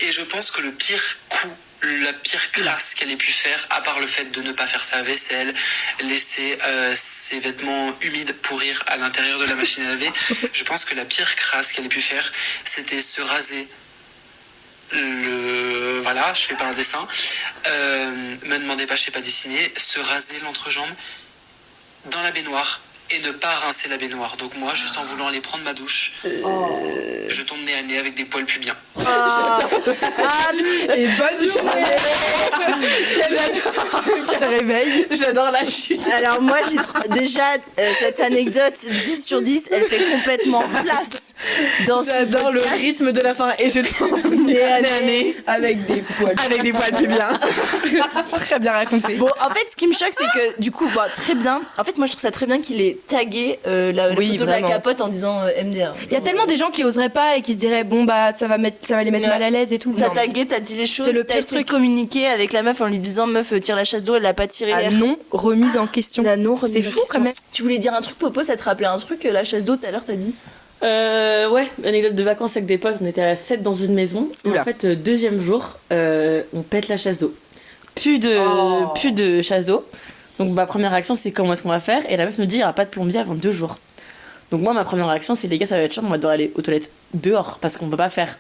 Et je pense que le pire coup, la pire crasse qu'elle ait pu faire, à part le fait de ne pas faire sa vaisselle, laisser ses vêtements humides pourrir à l'intérieur de la machine à laver, je pense que la pire crasse qu'elle ait pu faire, c'était se raser. Voilà, je fais pas un dessin. Me demandez pas, je sais pas dessiner. Se raser l'entrejambe dans la baignoire et ne pas rincer la baignoire. Donc moi, juste en voulant aller prendre ma douche, je tombe nez à nez avec des poils pubiens. Et bonne journée. Quel réveil. J'adore la chute. Alors moi, déjà, cette anecdote, 10 sur 10, elle fait complètement place dans ce J'adore le podcast. rythme de la fin et je tombe nez à nez Avec des poils. avec des poils pubiens. Très bien raconté. Bon, en fait, ce qui me choque, c'est que du coup, très bien. En fait, moi, je trouve ça très bien qu'il ait tagué la Oui, photo de vraiment. la capote en disant MDR. Il y a tellement des gens qui oseraient pas et qui se diraient bon bah ça va les mettre Ouais. mal à l'aise et tout. T'as Non. tagué, t'as dit les choses, C'est le t'as pire essayé de truc. communiquer avec la meuf en lui disant meuf, tire la chasse d'eau, elle l'a pas tiré Ah hier. non, remise en question. La non remise C'est en fou, question. quand même. Tu voulais dire un truc, Popo, ça te rappelait un truc, la chasse d'eau tout à l'heure, t'as dit Ouais, anecdote de vacances avec des potes, on était à 7 dans une maison. Et Oula. en fait, deuxième jour, on pète la chasse d'eau. Plus de chasse d'eau. Donc ma première réaction, c'est comment est-ce qu'on va faire. Et la meuf me dit, il n'y aura pas de plombier avant 2 jours. Donc moi, ma première réaction, c'est les gars, ça va être chiant, on va devoir aller aux toilettes dehors. Parce qu'on peut pas faire.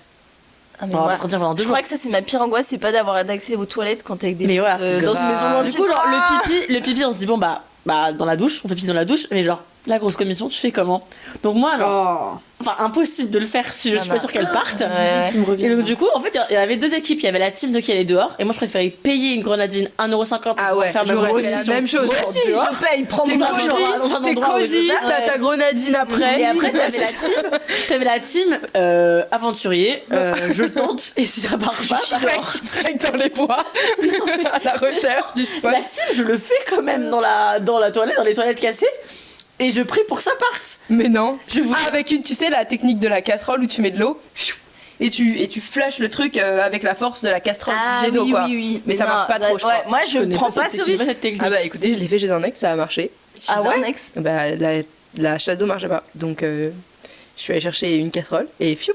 Ah, mais On va moi, se retirer pendant 2 je jours. crois que ça, c'est ma pire angoisse, c'est pas d'avoir accès aux toilettes quand t'es avec des Mais potes, voilà, dans une maison loin de Du chez coup, toi. genre, le pipi, on se dit, bon, bah, dans la douche, on fait pipi dans la douche, mais genre, la grosse commission, tu fais comment? Donc moi, genre, enfin, impossible de le faire si je suis pas sûre qu'elle parte. Ouais. Et donc, du coup, en fait, il y avait 2 équipes. Il y avait la team de qui allait dehors, et moi, je préférais payer une grenadine 1,50€ Ah ouais, pour faire ma j'aurais grosse fait la commission. même chose. Moi aussi, je paye, prends mon T'es argent. cosy, dans un T'es endroit où cosy, je veux pas. t'as ta grenadine après. Et après, t'avais la team aventurier, je tente, et si ça marche pas, Qui traîne dans les bois à la recherche du spot. la team, je le fais quand même dans la toilette, dans les toilettes cassées, et je prie pour que ça parte. Mais non. Je vous Avec une, tu sais, la technique de la casserole où tu mets de l'eau et tu flushes le truc avec la force de la casserole du jet d'eau, quoi. Mais ça non, marche pas trop, je ouais, crois. moi, je connais prends pas cette ce technique, risque. cette technique. Ah bah écoutez, je l'ai fait chez un ex, ça a marché. Ah ouais, un ex. Bah la chasse d'eau marchait pas. Donc je suis allée chercher une casserole et fioup.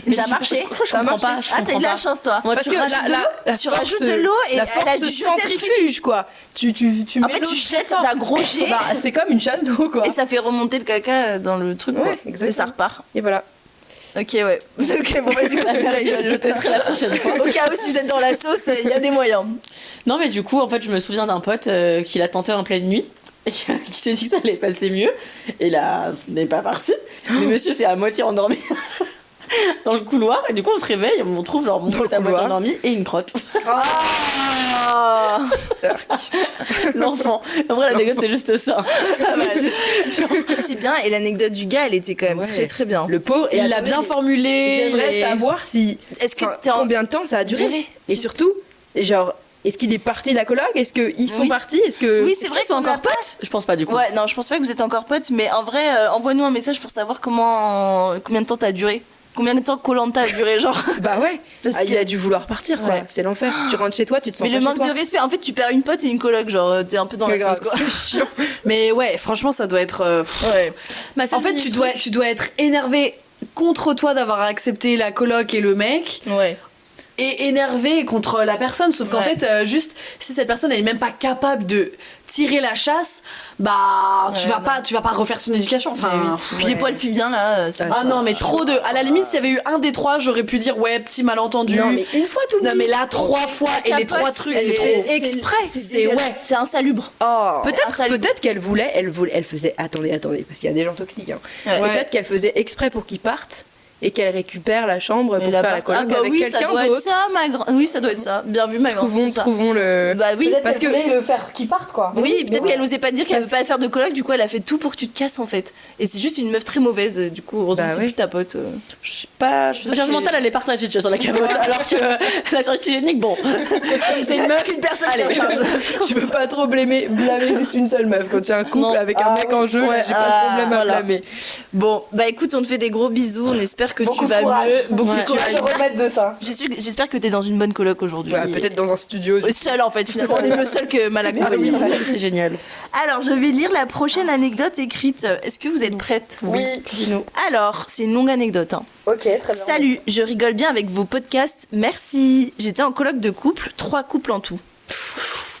Mais ça a marché. Je Ça a comprends marché. pas. Ah, t'as eu de la chance, toi. Moi, Parce tu que rajoutes de l'eau. Tu rajoutes de l'eau et la elle force a dû jeter le truc. centrifuge, quoi. Tu En mets fait, l'eau tu très jettes fort. d'un gros jet Bah, c'est comme une chasse d'eau, quoi. et ça fait remonter le caca dans le truc, Ouais, quoi. exactement. Et ça repart. Et voilà. Ok, ouais. Ok, bon, vas-y, continue. Je testerai la prochaine fois. Au cas où, si vous êtes dans la sauce, il y a des moyens. Non, mais du coup, en fait, je me souviens d'un pote qui l'a tenté en pleine nuit. Et qui s'est dit que ça allait passer mieux. Et là, ce n'est pas parti. Le monsieur s'est à moitié endormi dans le couloir. Et du coup, on se réveille et on trouve genre mon pote à moitié endormi et une crotte. L'enfant. Après, l'anecdote, c'est juste ça. C'est bien. Et l'anecdote du gars, elle était quand même très très bien. Le pauvre. Il l'a bien formulé. J'aimerais savoir si. Est-ce que combien de temps ça a duré. Et surtout, genre. Est-ce qu'il est parti de la coloc? Est-ce qu'ils sont partis? Est-ce que... Oui, c'est vrai qu'ils sont encore potes. Je pense pas du coup. Ouais, non, je pense pas que vous êtes encore potes, mais en vrai, envoie-nous un message pour savoir combien de temps t'as duré. Combien de temps Koh-Lanta a duré, genre. Bah ouais, il a dû vouloir partir, quoi. Ouais. C'est l'enfer. Tu rentres chez toi, tu te sens mais pas chez toi. Mais le manque de respect, en fait, tu perds une pote et une coloc, genre, t'es un peu dans la sauce, quoi. C'est chiant. Mais ouais, franchement, ça doit être... Ouais. En fait, tu dois être énervé contre toi d'avoir accepté la coloc et le mec. Ouais. Et énervé contre la personne, sauf qu'en fait juste si cette personne elle est même pas capable de tirer la chasse, bah tu vas pas refaire son éducation, enfin puis les poils bien là non mais trop de, à la limite s'il y avait eu un des trois j'aurais pu dire ouais petit malentendu, non mais une fois tout le non mais là 3 fois et les 3 trucs c'est trop exprès, c'est insalubre. Peut-être qu'elle voulait elle faisait attendez parce qu'il y a des gens toxiques hein. Peut-être qu'elle faisait exprès pour qu'ils partent et qu'elle récupère la chambre pour faire la coloc avec quelqu'un d'autre. Oui, ça doit être ça. Bien vu, ma grande. Trouvons le... Bah oui, peut-être parce qu'elle voulait le faire qu'ils partent, quoi. Oui, peut-être qu'elle osait pas dire qu'elle veut pas faire de coloc, du coup elle a fait tout pour que tu te casses en fait. Et c'est juste une meuf très mauvaise, du coup heureusement que c'est plus ta pote. Je sais pas... La charge mentale elle est partagée, tu vois, sur la capote, alors que la sortie hygiénique, bon... C'est une meuf, une personne qui en charge. Je veux pas trop blâmer juste une seule meuf. Quand il y a un couple avec un mec en jeu, j'ai pas de problème à blâmer. Bon, bah écoute, on te fait des gros bisous, on espère que tu vas mieux. Beaucoup de courage de remettre de ça. J'espère que t'es dans une bonne coloc aujourd'hui. Ouais, peut-être dans un studio. Seul en fait, finalement, on est mieux seul que mal accompagné. C'est génial. Alors, je vais lire la prochaine anecdote écrite. Est-ce que vous êtes prête? Oui. Dis-nous. Alors, c'est une longue anecdote. Ok, très bien. Salut, je rigole bien avec vos podcasts. Merci. J'étais en coloc de couple, 3 couples en tout.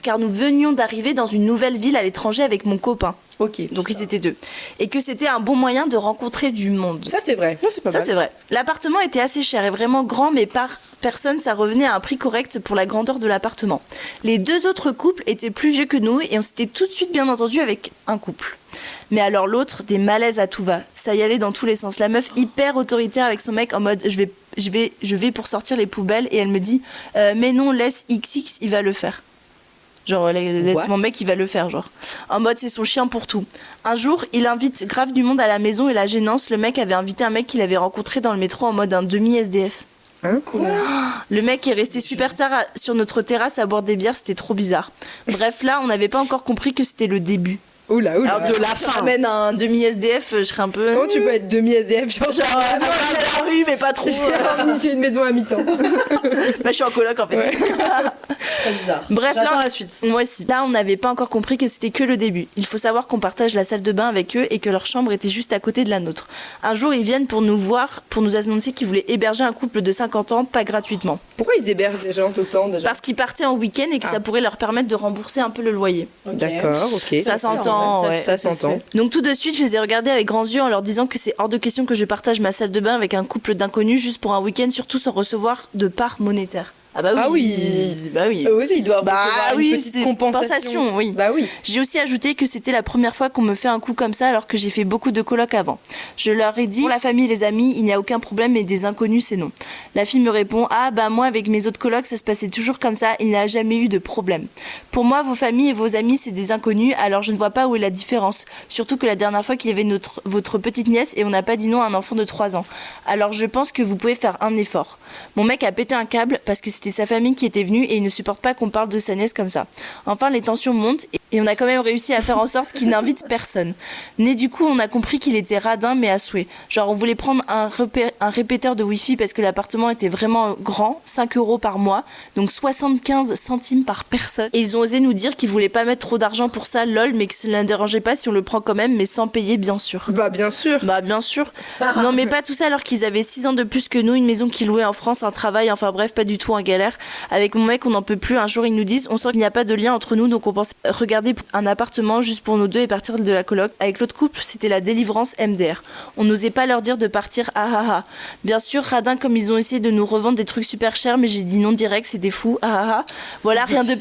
Car nous venions d'arriver dans une nouvelle ville à l'étranger avec mon copain. Ok. Donc ils étaient 2. Et que c'était un bon moyen de rencontrer du monde. Ça c'est vrai. Ça c'est vrai. L'appartement était assez cher et vraiment grand, mais par personne ça revenait à un prix correct pour la grandeur de l'appartement. Les 2 autres couples étaient plus vieux que nous et on s'était tout de suite bien entendu avec un couple. Mais alors l'autre, des malaises à tout va. Ça y allait dans tous les sens. La meuf hyper autoritaire avec son mec en mode je vais pour sortir les poubelles et elle me dit mais non, laisse XX, il va le faire. Genre, laisse mon mec, il va le faire, genre. En mode, c'est son chien pour tout. Un jour, il invite grave du monde à la maison et la gênance, le mec avait invité un mec qu'il avait rencontré dans le métro en mode un demi-SDF. Hein, cool. Le mec est resté super tard sur notre terrasse à boire des bières, c'était trop bizarre. Bref, là, on n'avait pas encore compris que c'était le début. Oula. Alors de la fin. Amène un demi-SDF, je serais un peu... Comment tu peux être demi-SDF? Genre à la rue, mais pas trop. J'ai une maison à mi-temps. Bah, je suis en coloc, en fait. Ouais. Très bizarre. Bref, j'attends là, la suite. Moi aussi. Là, on n'avait pas encore compris que c'était que le début. Il faut savoir qu'on partage la salle de bain avec eux et que leur chambre était juste à côté de la nôtre. Un jour, ils viennent pour nous voir, pour nous annoncer qu'ils voulaient héberger un couple de 50 ans, pas gratuitement. Pourquoi ils hébergent des gens tout le temps déjà? Parce qu'ils partaient en week-end et que ça pourrait leur permettre de rembourser un peu le loyer. Okay. D'accord, ok. Ça s'entend, ouais. Ça s'entend. Donc tout de suite, je les ai regardés avec grands yeux en leur disant que c'est hors de question que je partage ma salle de bain avec un couple d'inconnus juste pour un week-end, surtout sans recevoir de part monétaire. Ah bah oui. Ah oui. Bah oui. Eux aussi, ils doivent recevoir une petite c'est compensation. Oui. Bah oui. J'ai aussi ajouté que c'était la première fois qu'on me fait un coup comme ça alors que j'ai fait beaucoup de colocs avant. Je leur ai dit, pour la famille et les amis, il n'y a aucun problème, mais des inconnus, c'est non. La fille me répond, ah bah moi avec mes autres colocs, ça se passait toujours comme ça, il n'y a jamais eu de problème. Pour moi, vos familles et vos amis, c'est des inconnus, alors je ne vois pas où est la différence. Surtout que la dernière fois qu'il y avait votre petite nièce et on n'a pas dit non à un enfant de 3 ans. Alors je pense que vous pouvez faire un effort. Mon mec a pété un câble parce que c'était sa famille qui était venue et il ne supporte pas qu'on parle de sa nièce comme ça. Enfin, les tensions montent et on a quand même réussi à faire en sorte qu'il n'invite personne. Mais du coup, on a compris qu'il était radin mais à souhait. Genre, on voulait prendre un répéteur de Wi-Fi parce que l'appartement était vraiment grand, 5 € par mois, donc 75 centimes par personne. Et ils ont osé nous dire qu'ils voulaient pas mettre trop d'argent pour ça, lol, mais que cela ne dérangeait pas si on le prend quand même, mais sans payer, bien sûr. Bah bien sûr. Bah bien sûr. Non mais pas tout ça alors qu'ils avaient 6 ans de plus que nous, une maison qu'ils louaient en France, un travail, enfin bref, pas du tout en galère. Avec mon mec, on n'en peut plus. Un jour, ils nous disent, on sent qu'il n'y a pas de lien entre nous, donc on pense regarder garder un appartement juste pour nous deux et partir de la coloc. Avec l'autre couple, c'était la délivrance MDR. On n'osait pas leur dire de partir, Bien sûr, radin comme ils ont essayé de nous revendre des trucs super chers, mais j'ai dit non direct, c'était fou, Voilà, rien de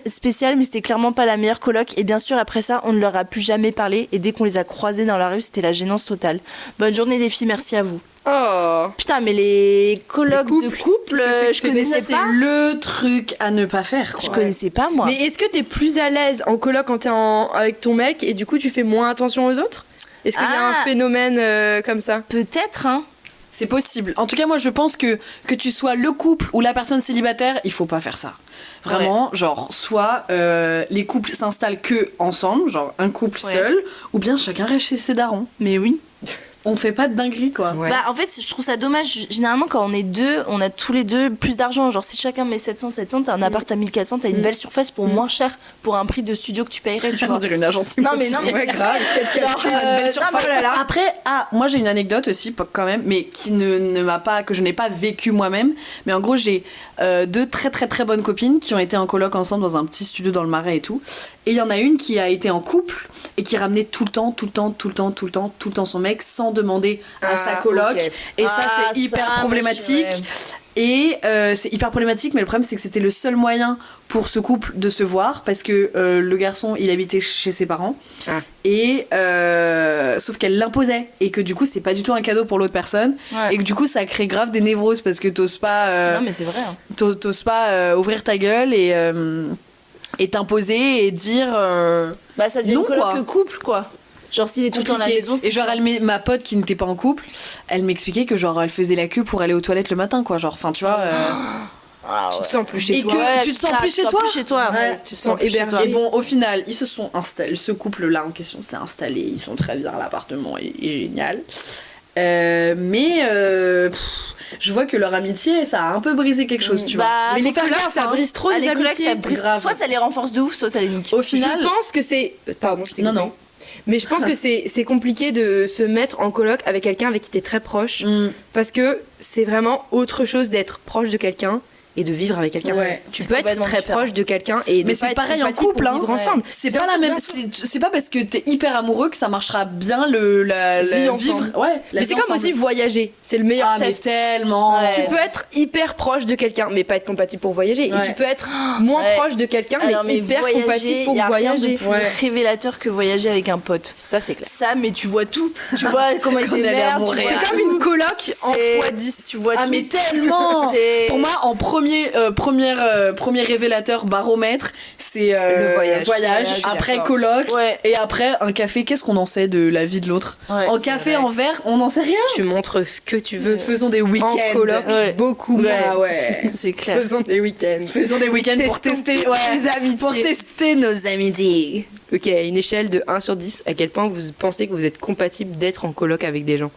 spécial, mais c'était clairement pas la meilleure coloc. Et bien sûr, après ça, on ne leur a plus jamais parlé. Et dès qu'on les a croisés dans la rue, c'était la gênance totale. Bonne journée les filles, merci à vous. Oh. Putain, mais les colocs de couple, je connaissais pas. C'est le truc à ne pas faire, quoi. Je connaissais pas, moi. Mais est-ce que t'es plus à l'aise en coloc quand t'es avec ton mec et du coup tu fais moins attention aux autres? Est-ce qu'il y a un phénomène comme ça? Peut-être, hein. C'est possible. En tout cas, moi, je pense que tu sois le couple ou la personne célibataire, il faut pas faire ça. Vraiment, genre, soit les couples s'installent que ensemble, genre un couple seul, ou bien chacun reste chez ses darons. Mais oui. On fait pas de dinguerie, quoi. Ouais. Bah, en fait, je trouve ça dommage. Généralement, quand on est deux, on a tous les deux plus d'argent. Genre, si chacun met 700, t'as un appart à 1400, t'as une belle surface pour moins cher, pour un prix de studio que tu payerais, tu vois. On dirait une agente Non, mais c'est grave. Après, moi, j'ai une anecdote aussi, quand même, mais qui ne m'a pas, que je n'ai pas vécu moi-même. Mais en gros, j'ai deux très très très bonnes copines qui ont été en coloc ensemble dans un petit studio dans le Marais et tout. Et il y en a une qui a été en couple et qui ramenait tout le temps son mec sans demander à sa coloc. Okay. Et ça, c'est hyper problématique. Et c'est hyper problématique, mais le problème, c'est que c'était le seul moyen pour ce couple de se voir, parce que le garçon, il habitait chez ses parents. Et sauf qu'elle l'imposait, et que du coup, c'est pas du tout un cadeau pour l'autre personne. Et que du coup, ça crée grave des névroses, parce que t'oses pas... non, mais c'est vrai. Hein. T'oses pas ouvrir ta gueule et t'imposer et dire... bah, ça devient une coloc couple, quoi. Genre s'il est tout le temps à la maison, et genre ma pote qui n'était pas en couple, elle m'expliquait que genre elle faisait la queue pour aller aux toilettes le matin, quoi, genre, enfin tu vois. Tu te sens plus chez toi. Et que tu te sens plus chez toi. Tu te sens hébergé. Et bon, au final, ils se sont installés. Ce couple-là en question s'est installé. Ils sont très bien. L'appartement est génial. Mais je vois que leur amitié, ça a un peu brisé quelque chose, tu vois. Mais les colocs, ça brise trop les amitiés. Soit ça les renforce de ouf, soit ça les nique. Au final, je pense que c'est. Pardon, je t'ai coupé. Non. Mais je pense que c'est compliqué de se mettre en coloc avec quelqu'un avec qui t'es très proche. Parce que c'est vraiment autre chose d'être proche de quelqu'un et de vivre avec quelqu'un. Tu peux être très proche de quelqu'un et mais c'est pareil en couple, vivre ensemble. C'est pas la même. C'est pas parce que t'es hyper amoureux que ça marchera bien la vivre. Mais c'est comme aussi voyager. C'est le meilleur test. Mais tellement. Tu peux être hyper proche de quelqu'un mais pas être compatible pour voyager. Et tu peux être moins proche de quelqu'un mais hyper compatible pour voyager. C'est révélateur que voyager avec un pote. Ça c'est clair. Ça, mais tu vois tout. Tu vois comment il démerde. C'est comme une coloc en x10. Tu vois tout. Ah mais tellement. Pour moi, en premier révélateur baromètre, c'est le voyage. Après coloc et après un café. Qu'est-ce qu'on en sait de la vie de l'autre? En café, en verre, on n'en sait rien. Tu montres ce que tu veux. Faisons des week-ends en coloc, beaucoup. C'est clair. Faisons des week-ends pour tester nos amitiés. Pour tester nos amitiés. Ok, à une échelle de 1 sur 10, à quel point vous pensez que vous êtes compatible d'être en coloc avec des gens?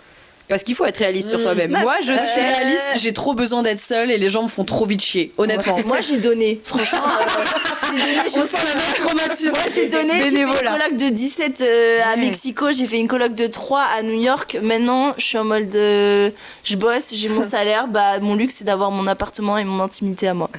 Parce qu'il faut être réaliste sur soi-même. Moi, je suis réaliste, j'ai trop besoin d'être seule et les gens me font trop vite chier, honnêtement. Moi, j'ai donné. Franchement, j'ai donné. J'ai fait une coloc de 17 à Mexico, j'ai fait une coloc de 3 à New York. Maintenant, je suis en mode je bosse, j'ai mon salaire. Bah, mon luxe, c'est d'avoir mon appartement et mon intimité à moi.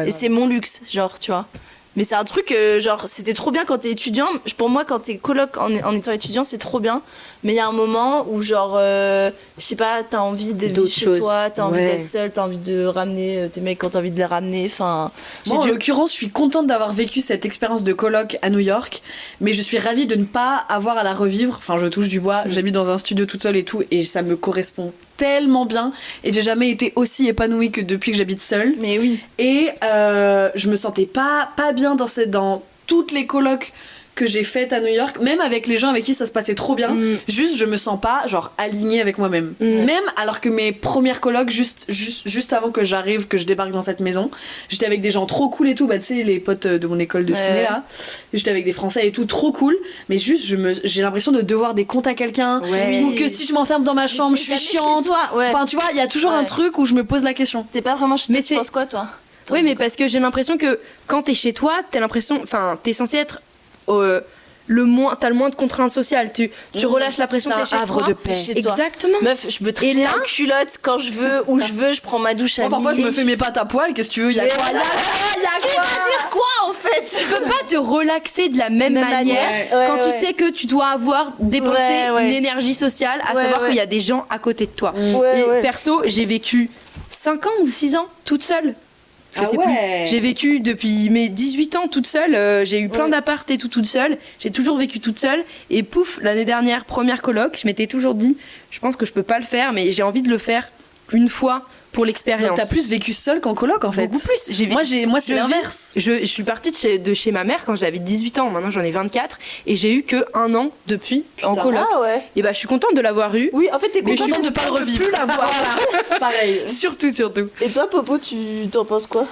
Et c'est mon luxe, genre, tu vois. Mais c'est un truc, genre, c'était trop bien quand t'es étudiant. Pour moi, quand t'es coloc en étant étudiant, c'est trop bien. Mais il y a un moment où, genre, je sais pas, t'as envie de vivre chez toi, t'as envie d'être seule, t'as envie de ramener tes mecs quand t'as envie de les ramener. Enfin, moi, en l'occurrence, je suis contente d'avoir vécu cette expérience de coloc à New York. Mais je suis ravie de ne pas avoir à la revivre. Enfin, je touche du bois, j'habite dans un studio toute seule et tout. Et ça me correspond tellement bien. Et j'ai jamais été aussi épanouie que depuis que j'habite seule. Mais oui. Et je me sentais pas bien dans toutes les colocs que j'ai faites à New York, même avec les gens avec qui ça se passait trop bien. Juste, je me sens pas genre alignée avec moi-même. Même alors que mes premières colocs, juste avant que j'arrive, que je débarque dans cette maison, j'étais avec des gens trop cool et tout. Bah tu sais, les potes de mon école de ciné là. J'étais avec des Français et tout, trop cool. Mais juste, j'ai l'impression de devoir des comptes à quelqu'un, ou que si je m'enferme dans ma chambre, je suis chiante. Enfin, tu vois, il y a toujours un truc où je me pose la question. C'est pas vraiment chez toi. Tu penses quoi, toi? Oui, mais parce que j'ai l'impression que quand t'es chez toi, t'as l'impression, enfin, t'es censé être t'as le moins de contraintes sociales. Tu relâches la pression. C'est un havre de paix. Exactement. Meuf, je me traîne en culotte quand je veux, où je veux, je prends ma douche à Moi, parfois, midi. je me fais mes pâtes à poil, qu'est-ce que tu veux, y a quoi là? Qui va dire quoi en fait? Tu peux pas te relaxer de la même manière quand tu sais que tu dois avoir dépensé une énergie sociale, à savoir qu'il y a des gens à côté de toi. Perso, j'ai vécu 5 ans ou 6 ans toute seule. Je sais plus. J'ai vécu depuis mes 18 ans toute seule. J'ai eu plein d'appart et tout toute seule. J'ai toujours vécu toute seule. Et pouf, l'année dernière, première coloc, je m'étais toujours dit, je pense que je peux pas le faire, mais j'ai envie de le faire une fois pour l'expérience. Donc t'as plus vécu seule qu'en coloc en fait. Beaucoup plus. Moi c'est l'inverse. Je suis partie de chez ma mère quand j'avais 18 ans. Maintenant j'en ai 24 et j'ai eu que 1 an depuis en coloc. Et bah je suis contente de l'avoir eu. Oui, en fait t'es contente de pas le revivre. Plus l'avoir. Pareil. Surtout. Et toi Popo, tu t'en penses quoi?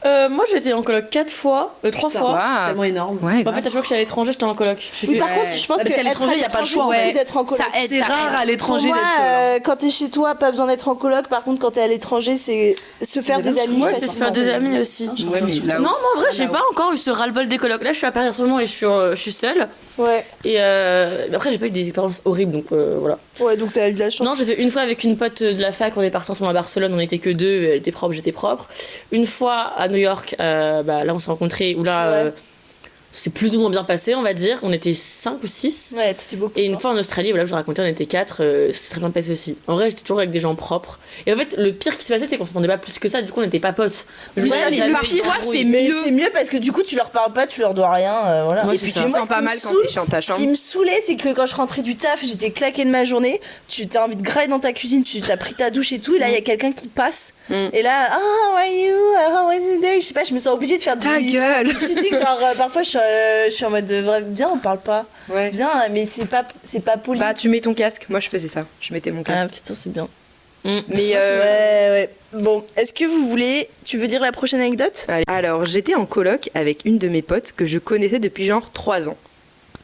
Moi j'étais en coloc 4 fois, 3 fois. C'est tellement énorme. Ouais, en fait, à chaque fois que j'étais à l'étranger, j'étais en coloc. Par contre, je pense qu'à l'étranger, il n'y a pas le choix d'être en coloc. C'est rare à l'étranger Pour moi, d'être seul. quand t'es chez toi, pas besoin d'être en coloc. Par contre, quand t'es à l'étranger, c'est se faire des amis. Ouais, c'est se faire des amis aussi. Non, mais en vrai, j'ai pas encore eu ce ras-le-bol des colocs. Là, je suis à Paris en ce moment et je suis seule. Ouais. Et après, j'ai pas eu des expériences horribles, donc voilà. Ouais, donc t'as eu de la chance. Non, j'ai fait une fois avec une pote de la fac. On est parti ensemble à Barcelone. On était que 2. Elle était propre, j'étais propre. Une fois à New York. Là on s'est rencontrés où là c'est plus ou moins bien passé, on va dire. On était 5 ou 6. Ouais, t'étais beaucoup. Et une fois en Australie, voilà, je vous racontais, on était 4. C'est très bien passé aussi. En vrai, j'étais toujours avec des gens propres. Et en fait, le pire qui se passait, c'est qu'on s'entendait pas plus que ça. Du coup, on n'était pas potes. Mais le pire, c'est mieux parce que du coup, tu leur parles pas, tu leur dois rien. Voilà. Ouais, et puis tu te sens pas mal quand t'es chez ta chambre. Ce qui me saoulait, c'est que quand je rentrais du taf, j'étais claquée de ma journée. Tu t'as envie de grailler dans ta cuisine, tu t'as pris ta douche et tout. Et là, il y a quelqu'un qui passe. Et là, how are you? How was your day? Je sais pas, je me sens obligée de faire ta gueule. Genre, parfois, je suis en mode viens, on parle pas. Viens, mais c'est pas poli. Bah, tu mets ton casque. Moi, je faisais ça. Je mettais mon casque. Ah putain, c'est bien. Mais ouais. Bon, est-ce que tu veux dire la prochaine anecdote? Alors, j'étais en coloc avec une de mes potes que je connaissais depuis genre 3 ans.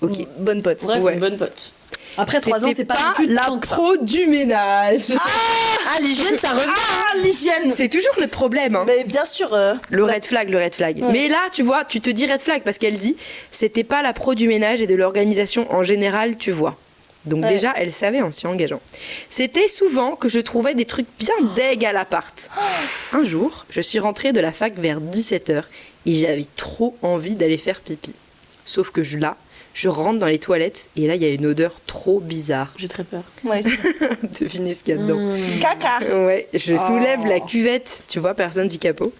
Ok. Bonne pote. Ouais, c'est une bonne pote. Après 3 ans, c'est pas non plus la pro du ménage. Ah, l'hygiène, ça revient. Ah, l'hygiène. C'est toujours le problème. Hein. Mais bien sûr. Le red flag. Ouais. Mais là, tu vois, tu te dis red flag parce qu'elle dit c'était pas la pro du ménage et de l'organisation en général, tu vois. Donc déjà, elle savait en s'y engageant. C'était souvent que je trouvais des trucs bien deg à l'appart. Un jour, je suis rentrée de la fac vers 17h et j'avais trop envie d'aller faire pipi. Sauf que je rentre dans les toilettes et là, il y a une odeur trop bizarre. J'ai très peur. Ouais, Devinez ce qu'il y a dedans. Caca. Ouais, je soulève la cuvette, tu vois, personne dit capot.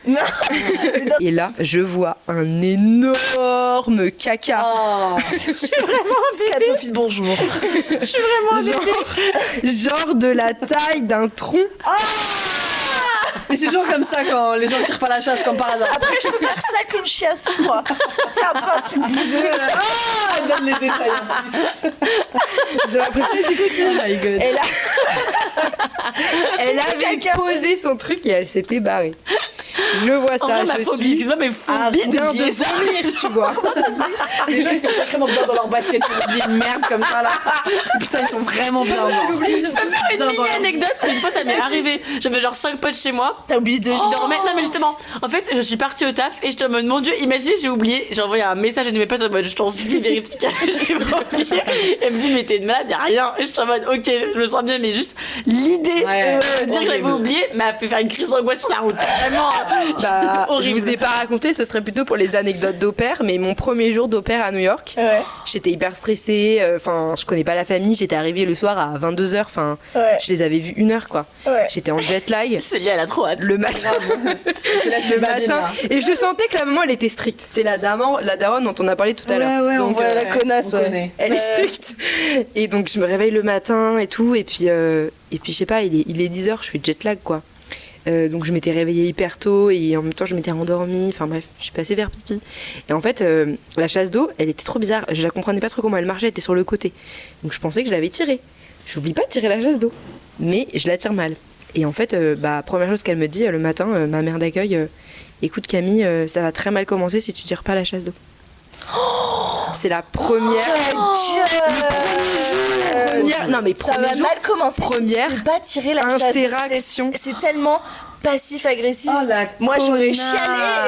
Et là, je vois un énorme caca. Je suis vraiment Scatophile, bonjour. Je suis vraiment genre de la taille d'un tronc. Mais c'est toujours comme ça quand les gens tirent pas la chasse comme par hasard. Après, je peux faire ça qu'une chiasse, je crois. Tiens, un truc bouseux. Elle donne les détails en plus. J'ai l'impression que c'est Oh my god. Elle avait posé son truc et elle s'était barrée. Je vois ça, je suis mais phobie de vomir, tu vois. Les gens ils sont sacrément bien dans leur basket pour oublier une merde comme ça là. Putain ils sont vraiment bien. Je peux faire une mini anecdote. Une fois ça m'est arrivé. J'avais genre 5 potes chez moi. T'as oublié de remettre. Non mais justement, en fait je suis partie au taf et j'étais en mode mon dieu, imaginez j'ai oublié. J'ai envoyé un message à une de mes potes en mode je t'en supplie vérifie que j'ai pas oublié. Elle me dit mais t'es une malade, y'a rien. Et je suis en mode ok je me sens bien mais juste l'idée de dire que j'avais oublié m'a fait faire une crise d'angoisse sur la route. Vraiment. Je vous ai pas raconté, ce serait plutôt pour les anecdotes d'au pair, mais mon premier jour d'au pair à New York, j'étais hyper stressée, je connais pas la famille, j'étais arrivée le soir à 22h, je les avais vus 1 heure quoi. J'étais en jet lag. Célia elle a trop hâte. Le matin. Le matin. Et je sentais que la maman elle était stricte. C'est la daronne dont on a parlé tout à l'heure. Ouais, on voit la connasse, Elle est stricte. Et donc je me réveille le matin et tout, et puis je sais pas, il est 10h, je suis jet lag quoi. Donc je m'étais réveillée hyper tôt et en même temps je m'étais endormie, enfin bref, je suis passée vers pipi. Et en fait, la chasse d'eau, elle était trop bizarre, je la comprenais pas trop comment elle marchait, elle était sur le côté. Donc je pensais que je l'avais tirée. J'oublie pas de tirer la chasse d'eau, mais je la tire mal. Et en fait, première chose qu'elle me dit le matin, ma mère d'accueil, écoute Camille, ça va très mal commencer si tu tires pas la chasse d'eau. C'est la première. Non mais ça va mal commencer. Première si tu pas tirer la interaction. C'est tellement passif-agressif. Moi j'aurais chialé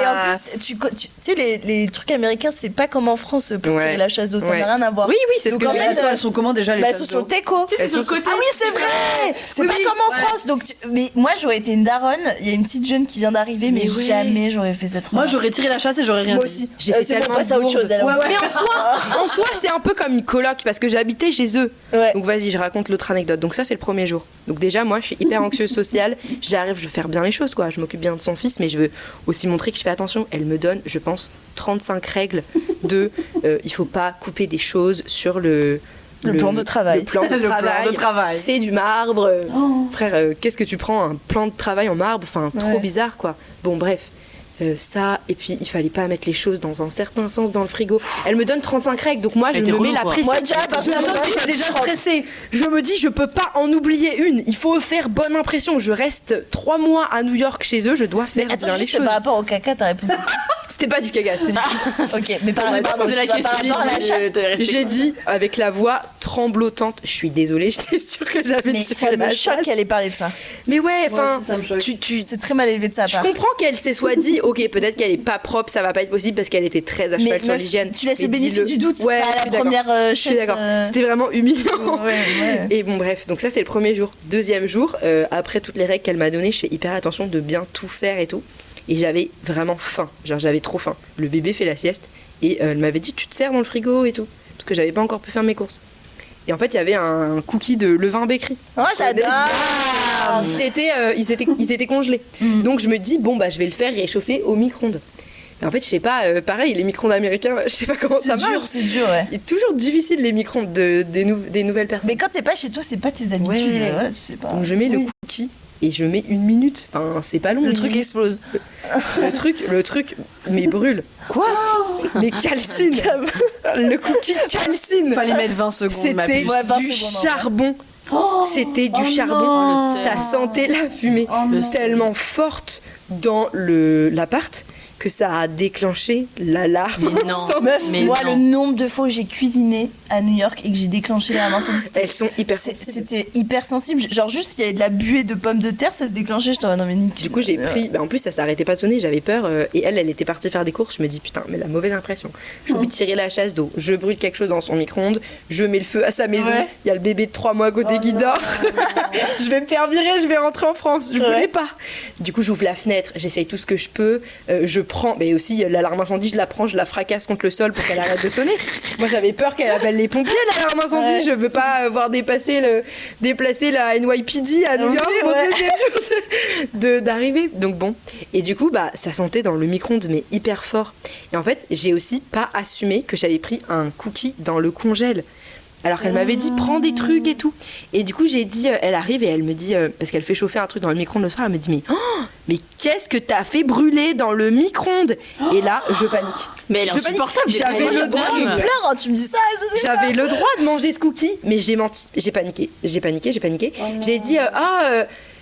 et en plus tu sais les trucs américains c'est pas comme en France pour tirer la chasse d'eau, ça n'a rien à voir. Oui c'est ce que en fait, elles sont comment déjà les chasses d'eau? Elles sont sur le teco. C'est sur le côté. Ah oui c'est vrai. C'est pas comme en France donc mais moi j'aurais été une daronne, il y a une petite jeune qui vient d'arriver mais jamais j'aurais fait cette Moi j'aurais tiré la chasse et j'aurais rien dit. Moi aussi. J'ai fait tellement passer à autre chose alors. Mais en soi c'est un peu comme une coloc parce que j'habitais chez eux. Donc vas-y je raconte l'autre anecdote. Donc ça c'est le premier jour. Donc déjà moi je suis hyper anxieuse sociale, j'arrive je veux faire bien les choses quoi, je m'occupe bien de son fils mais je veux aussi montrer que je fais attention. Elle me donne je pense 35 règles de il faut pas couper des choses sur le plan de travail. Le plan de travail. C'est du marbre. Frère, qu'est-ce que tu prends un plan de travail en marbre? Enfin, trop bizarre quoi. Bon, bref. Ça, et puis il fallait pas mettre les choses dans un certain sens dans le frigo. Elle me donne 35 règles, donc moi je me mets la pression. Moi déjà, déjà stressée. Je me dis, je peux pas en oublier une. Il faut faire bonne impression. Je reste 3 mois à New York chez eux, je dois faire bien les choses. Par rapport au caca, t'as répondu. C'était pas du caca, c'était du Ok, mais pardon, la question. J'ai dit avec la voix tremblotante, je suis désolée, j'étais sûre que j'avais dit ça me choque qu'elle ait parlé de ça. Mais ouais, enfin, c'est très mal élevé de sa part. Je comprends qu'elle s'est soit dit, ok, peut-être qu'elle est pas propre, ça va pas être possible parce qu'elle était très à cheval sur l'hygiène. Tu laisses le bénéfice du doute. Ouais, à la première chaise. Je suis d'accord. C'était vraiment humiliant. Et bon, bref, donc ça c'est le premier jour. Deuxième jour, après toutes les règles qu'elle m'a données, je fais hyper attention de bien tout faire et tout. Et j'avais vraiment faim, genre j'avais trop faim. Le bébé fait la sieste et elle m'avait dit tu te sers dans le frigo et tout, parce que j'avais pas encore pu faire mes courses. Et en fait il y avait un cookie de levain bakery. Oh j'adore. Ils étaient congelés. Donc je me dis bon bah je vais le faire réchauffer au micro-ondes. Et en fait je sais pas, pareil les micro-ondes américains, je sais pas comment ça marche. C'est dur ouais. C'est toujours difficile les micro-ondes des nouvelles personnes. Mais quand c'est pas chez toi c'est pas tes habitudes, tu sais pas. Donc je mets le cookie. Et je mets 1 minute, enfin c'est pas long. Le truc explose. Le truc, mais brûle. Quoi? Mais calcine. Le cookie calcine. Fallait mettre 20 secondes. C'était du charbon. C'était du charbon. Ça sentait la fumée tellement forte dans l'appart que ça a déclenché l'alarme. Mais non. Mais moi, le nombre de fois où j'ai cuisiné à New York et que j'ai déclenché l'alarme incendie, elles sont hyper sensibles. C'était hyper sensible. Genre juste, il y avait de la buée de pommes de terre, ça se déclenchait. Je t'en non mais nique. Du coup, j'ai pris. Bah, en plus, ça s'arrêtait pas de sonner. J'avais peur. Et elle était partie faire des courses. Je me dis putain, mais la mauvaise impression. Je vais tirer la chasse d'eau. Je brûle quelque chose dans son micro-ondes. Je mets le feu à sa maison. Il y a le bébé de 3 mois à côté qui dort. Je vais me faire virer. Je vais rentrer en France. Je voulais pas. Du coup, j'ouvre la fenêtre. J'essaye tout ce que je peux. Je prends. Mais aussi l'alarme incendie, je la prends, je la fracasse contre le sol pour qu'elle arrête de sonner. Moi, j'avais peur qu'elle appelle les pompiers. L'alarme incendie, je veux pas voir déplacer la NYPD à New York au deuxième jour d'arriver. Donc bon. Et du coup, bah, ça sentait dans le micro-ondes, mais hyper fort. Et en fait, j'ai aussi pas assumé que j'avais pris un cookie dans le congèle. Alors qu'elle m'avait dit prends des trucs et tout. Et du coup j'ai dit, elle arrive et elle me dit, parce qu'elle fait chauffer un truc dans le micro-ondes le soir, elle me dit mais qu'est-ce que t'as fait brûler dans le micro-ondes? Et là je panique. Mais elle est insupportable. J'avais le droit, je pleure, tu me dis ça. J'avais le droit de manger ce cookie, mais j'ai menti. J'ai paniqué. J'ai dit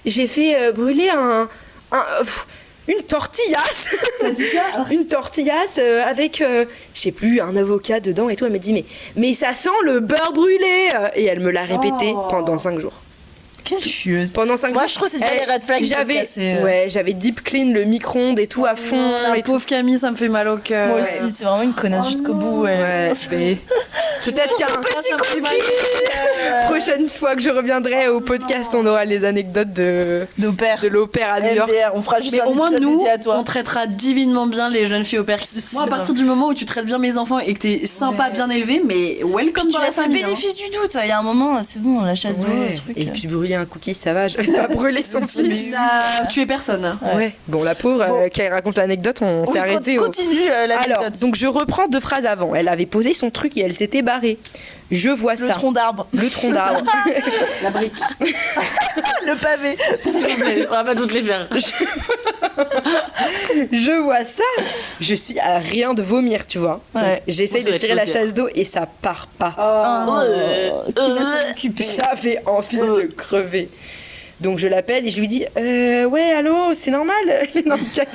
j'ai fait brûler une tortillasse. T'as dit ça? Une tortillasse avec, je sais plus, un avocat dedans et tout. Elle m'a dit, mais ça sent le beurre brûlé. Et elle me l'a répété pendant 5 jours. Quelle chieuse. Pendant 5 jours. Moi, je trouve que c'est déjà les red flags. J'avais deep clean le micro-ondes et tout à fond. Et pauvre Camille, ça me fait mal au cœur. Moi aussi, c'est vraiment une connasse jusqu'au bout. Peut-être qu'un petit cookie. Prochaine fois que je reviendrai au podcast, on aura les anecdotes de l'opère à New York. On fera juste au moins nous, on traitera divinement bien les jeunes filles au père. Moi, à partir du moment où tu traites bien mes enfants et que t'es sympa, bien élevé, mais welcome dans la famille. Tu laisses le bénéfice du doute. Il y a un moment, c'est bon, la chasse d'eau, le truc. Et puis brûler un cookie, ça va. Je vais pas brûler son fils. Tu es personne. Ouais. Bon, la pauvre, qui raconte l'anecdote, on s'est arrêté. Continue l'anecdote. Alors, donc je reprends 2 phrases avant. Elle avait posé son truc et elle s'était barrée. Je vois le tronc d'arbre. Le tronc d'arbre. La brique. Le pavé. On va pas toutes les faire. Je vois ça. Je suis à rien de vomir, tu vois. Ouais. J'essaye de tirer la chasse d'eau et ça part pas. Qui va s'en occuper? J'avais envie de crever. Donc je l'appelle et je lui dis ouais allô, c'est normal, elle est dans le caca.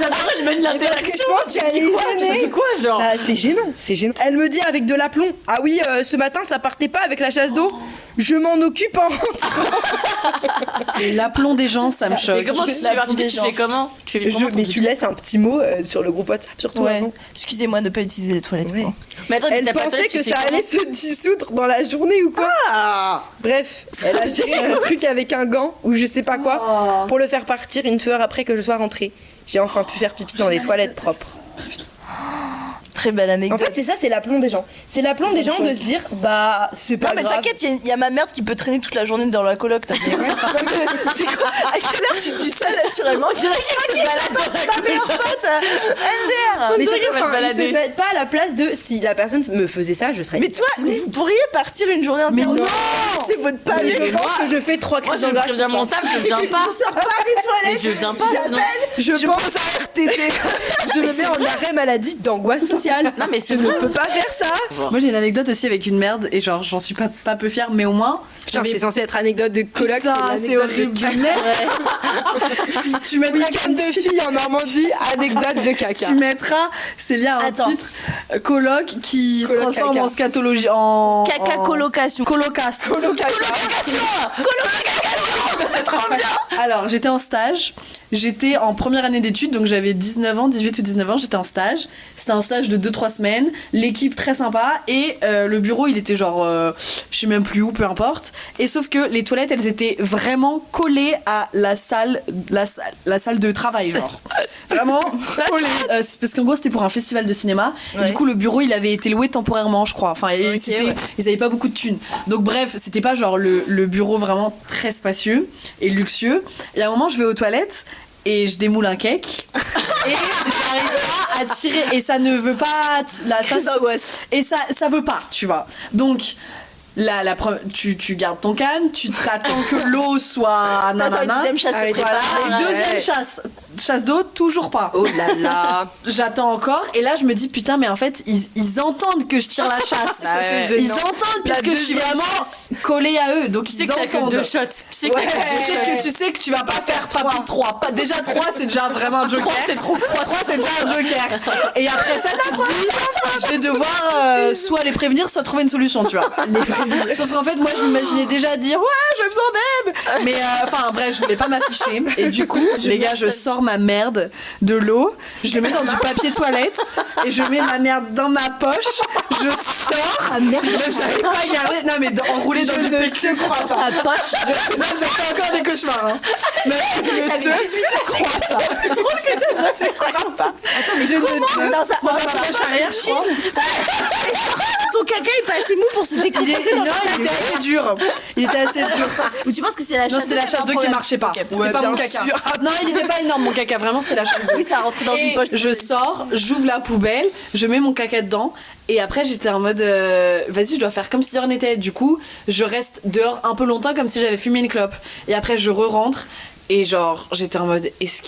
J'adore, je mène l'interaction. Je pense qu'elle est gênée. Tu dis quoi, genre Ah, c'est gênant. Elle me dit avec de l'aplomb, ah oui, ce matin ça partait pas avec la chasse d'eau. Je m'en occupe en rentrant. Et l'aplomb des gens, ça me Mais choque. comment tu fais comment? Tu fais comment Mais tu laisses un petit mot sur le groupe WhatsApp surtout. Ouais. avant. Excusez-moi de ne pas utiliser les toilettes. Ouais. quoi. Mais attends, Elle t'as pas pensait de toilette, que tu ça fais allait se dissoudre dans la journée ou quoi. Bref, elle a géré son truc avec un gant ou je sais pas quoi pour le faire partir une heure après que je sois rentrée. J'ai enfin pu faire pipi dans des toilettes propres. Très belle anecdote. En fait, c'est ça, c'est l'aplomb des gens. C'est l'aplomb des gens de se dire, bah, c'est pas non mais grave. t'inquiète, il y a ma merde qui peut traîner toute la journée dans la coloc, t'inquiète. C'est quoi? À quelle heure tu dis ça naturellement? Je dirais qu'elle se balade dans sa meilleure pote MDR. Mais dirait surtout, qu'elle va te enfin, ils se balader. mettent pas à la place de si la personne me faisait ça, je serais. Mais toi, vous pourriez partir une journée entière. Mais non. C'est votre Mais pavé. je pense que je fais 3 Moi, crises je en me grâce. préviens mon table, je viens pas. Je sors pas des Mais toilettes. je viens pas, sinon. Je pense à RTT. je me mets en arrêt maladie d'angoisse sociale. Non, mais c'est Je ne vrai. peux pas faire ça. Moi j'ai une anecdote aussi avec une merde et genre j'en suis pas peu fière mais au moins Putain, c'est censé être anecdote de coloc, Putain, c'est c'est l'anecdote de horrible. caca. tu mettras Week-end de filles en Normandie, anecdote de caca. tu mettras c'est lié à un Attends. titre coloc qui se Coloc transforme caca. en scatologie en Caca en- colocation. colocasse. Alors, j'étais en stage. J'étais en première année d'études, donc j'avais 19 ans, 18 ou 19 ans, j'étais en stage. C'était un stage de 2-3 semaines. L'équipe très sympa. Et le bureau, il était genre, je sais même plus où, peu importe. Et sauf que les toilettes, elles étaient vraiment collées à la salle de travail, genre. Vraiment collées. C'est parce qu'en gros, c'était pour un festival de cinéma. Et du coup, le bureau, il avait été loué temporairement, je crois. Enfin, et ils avaient pas beaucoup de thunes. Donc, bref, c'était pas genre le bureau vraiment très spacieux et luxueux. Et à un moment, je vais aux toilettes et je démoule un cake et j'arrive pas à tirer et ça ne veut pas la chasse d'angoisse et ça veut pas, tu vois. Donc tu gardes ton calme, tu t'attends que l'eau soit T'attends une deuxième chasse. Arrêtez voilà. pas. Et deuxième chasse d'eau, toujours pas. Oh là là. J'attends encore et là je me dis putain mais en fait ils entendent que je tire la chasse. Bah ouais. Ils entendent puisque je suis vraiment collée à eux donc Tu sais ils que t'as que entendent. 2 shots. Tu sais que t'as que 2 shots. Tu sais que tu vas pas faire pas plus de 3. Déjà 3 c'est déjà vraiment un joker. 3 c'est déjà un joker. Et après ça tu te dis je vais devoir soit les prévenir soit trouver une solution tu vois. Sauf qu'en fait moi je m'imaginais déjà dire ouais j'ai besoin d'aide. Mais enfin bref je voulais pas m'afficher. Et du coup les gars je sors ma merde de l'eau, je le mets dans du papier toilette et je mets ma merde dans ma poche, je sors. Ah merde, j'arrive pas à garder. Non mais enroulé dans du papier. Je ne crois pas. Ta poche. Là je fais encore des cauchemars. Hein. Mais je ne crois pas. C'est drôle que je ne crois pas. Attends mais je ne Dans sa poche arrière. Ton caca est pas assez mou pour se décomposer dans Non, il était assez dur. Il était assez dur. Ou tu penses que c'est la Non, chasse c'était la chasse d'eau qui marchait pas. C'était Ouais, pas mon bien caca. sûr. Non, il était pas énorme mon caca, vraiment c'était la chasse d'eau. Oui, ça a rentré dans une Et poche. je sors, j'ouvre la poubelle, je mets mon caca dedans. Et après j'étais en mode vas-y je dois faire comme si de rien n'était. Du coup je reste dehors un peu longtemps comme si j'avais fumé une clope. Et après je re-rentre. Et genre j'étais en mode est-ce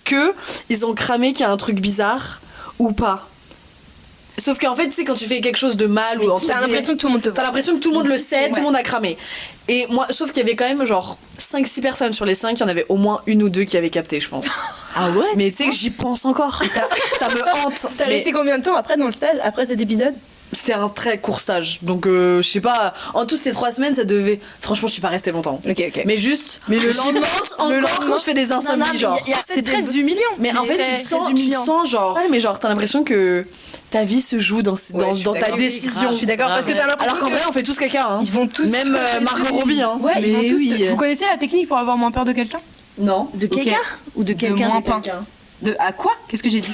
que ils ont cramé qu'il y a un truc bizarre ou pas. Sauf qu'en fait, tu sais, quand tu fais quelque chose de mal ou T'as l'impression que tout le monde te t'as voit. l'impression que tout le monde le sait, tout Ouais. le monde a cramé. Et moi, sauf qu'il y avait quand même genre 5-6 personnes sur les 5, il y en avait au moins une ou deux qui avaient capté, je pense. Ah ouais? Mais tu sais que j'y pense encore. Ça me hante. T'as Mais resté combien de temps après dans le stage, après cet épisode? c'était un très court stage. Donc, je sais pas. En tout, c'était 3 semaines, ça devait. Franchement, je suis pas restée longtemps. Ok, ok. Mais juste, Mais le j'y lendemain- pense le encore lendemain- quand je fais des insomnies, mais genre. C'est très humiliant. Mais en fait, tu te sens genre. Ouais, mais genre, t'as l'impression que ta vie se joue dans Ouais, je suis ta d'accord. décision. Je suis d'accord parce que t'as l'impression Alors qu'en que vrai, on fait tous caca, hein. ils vont tous. Même Margot Robbie, hein. Ouais, ils Mais vont tous. oui. Vous connaissez la technique pour avoir moins peur de quelqu'un? Non. De caca? Ou de quelqu'un? moins de pain. quelqu'un. De à quoi? Qu'est-ce que j'ai dit?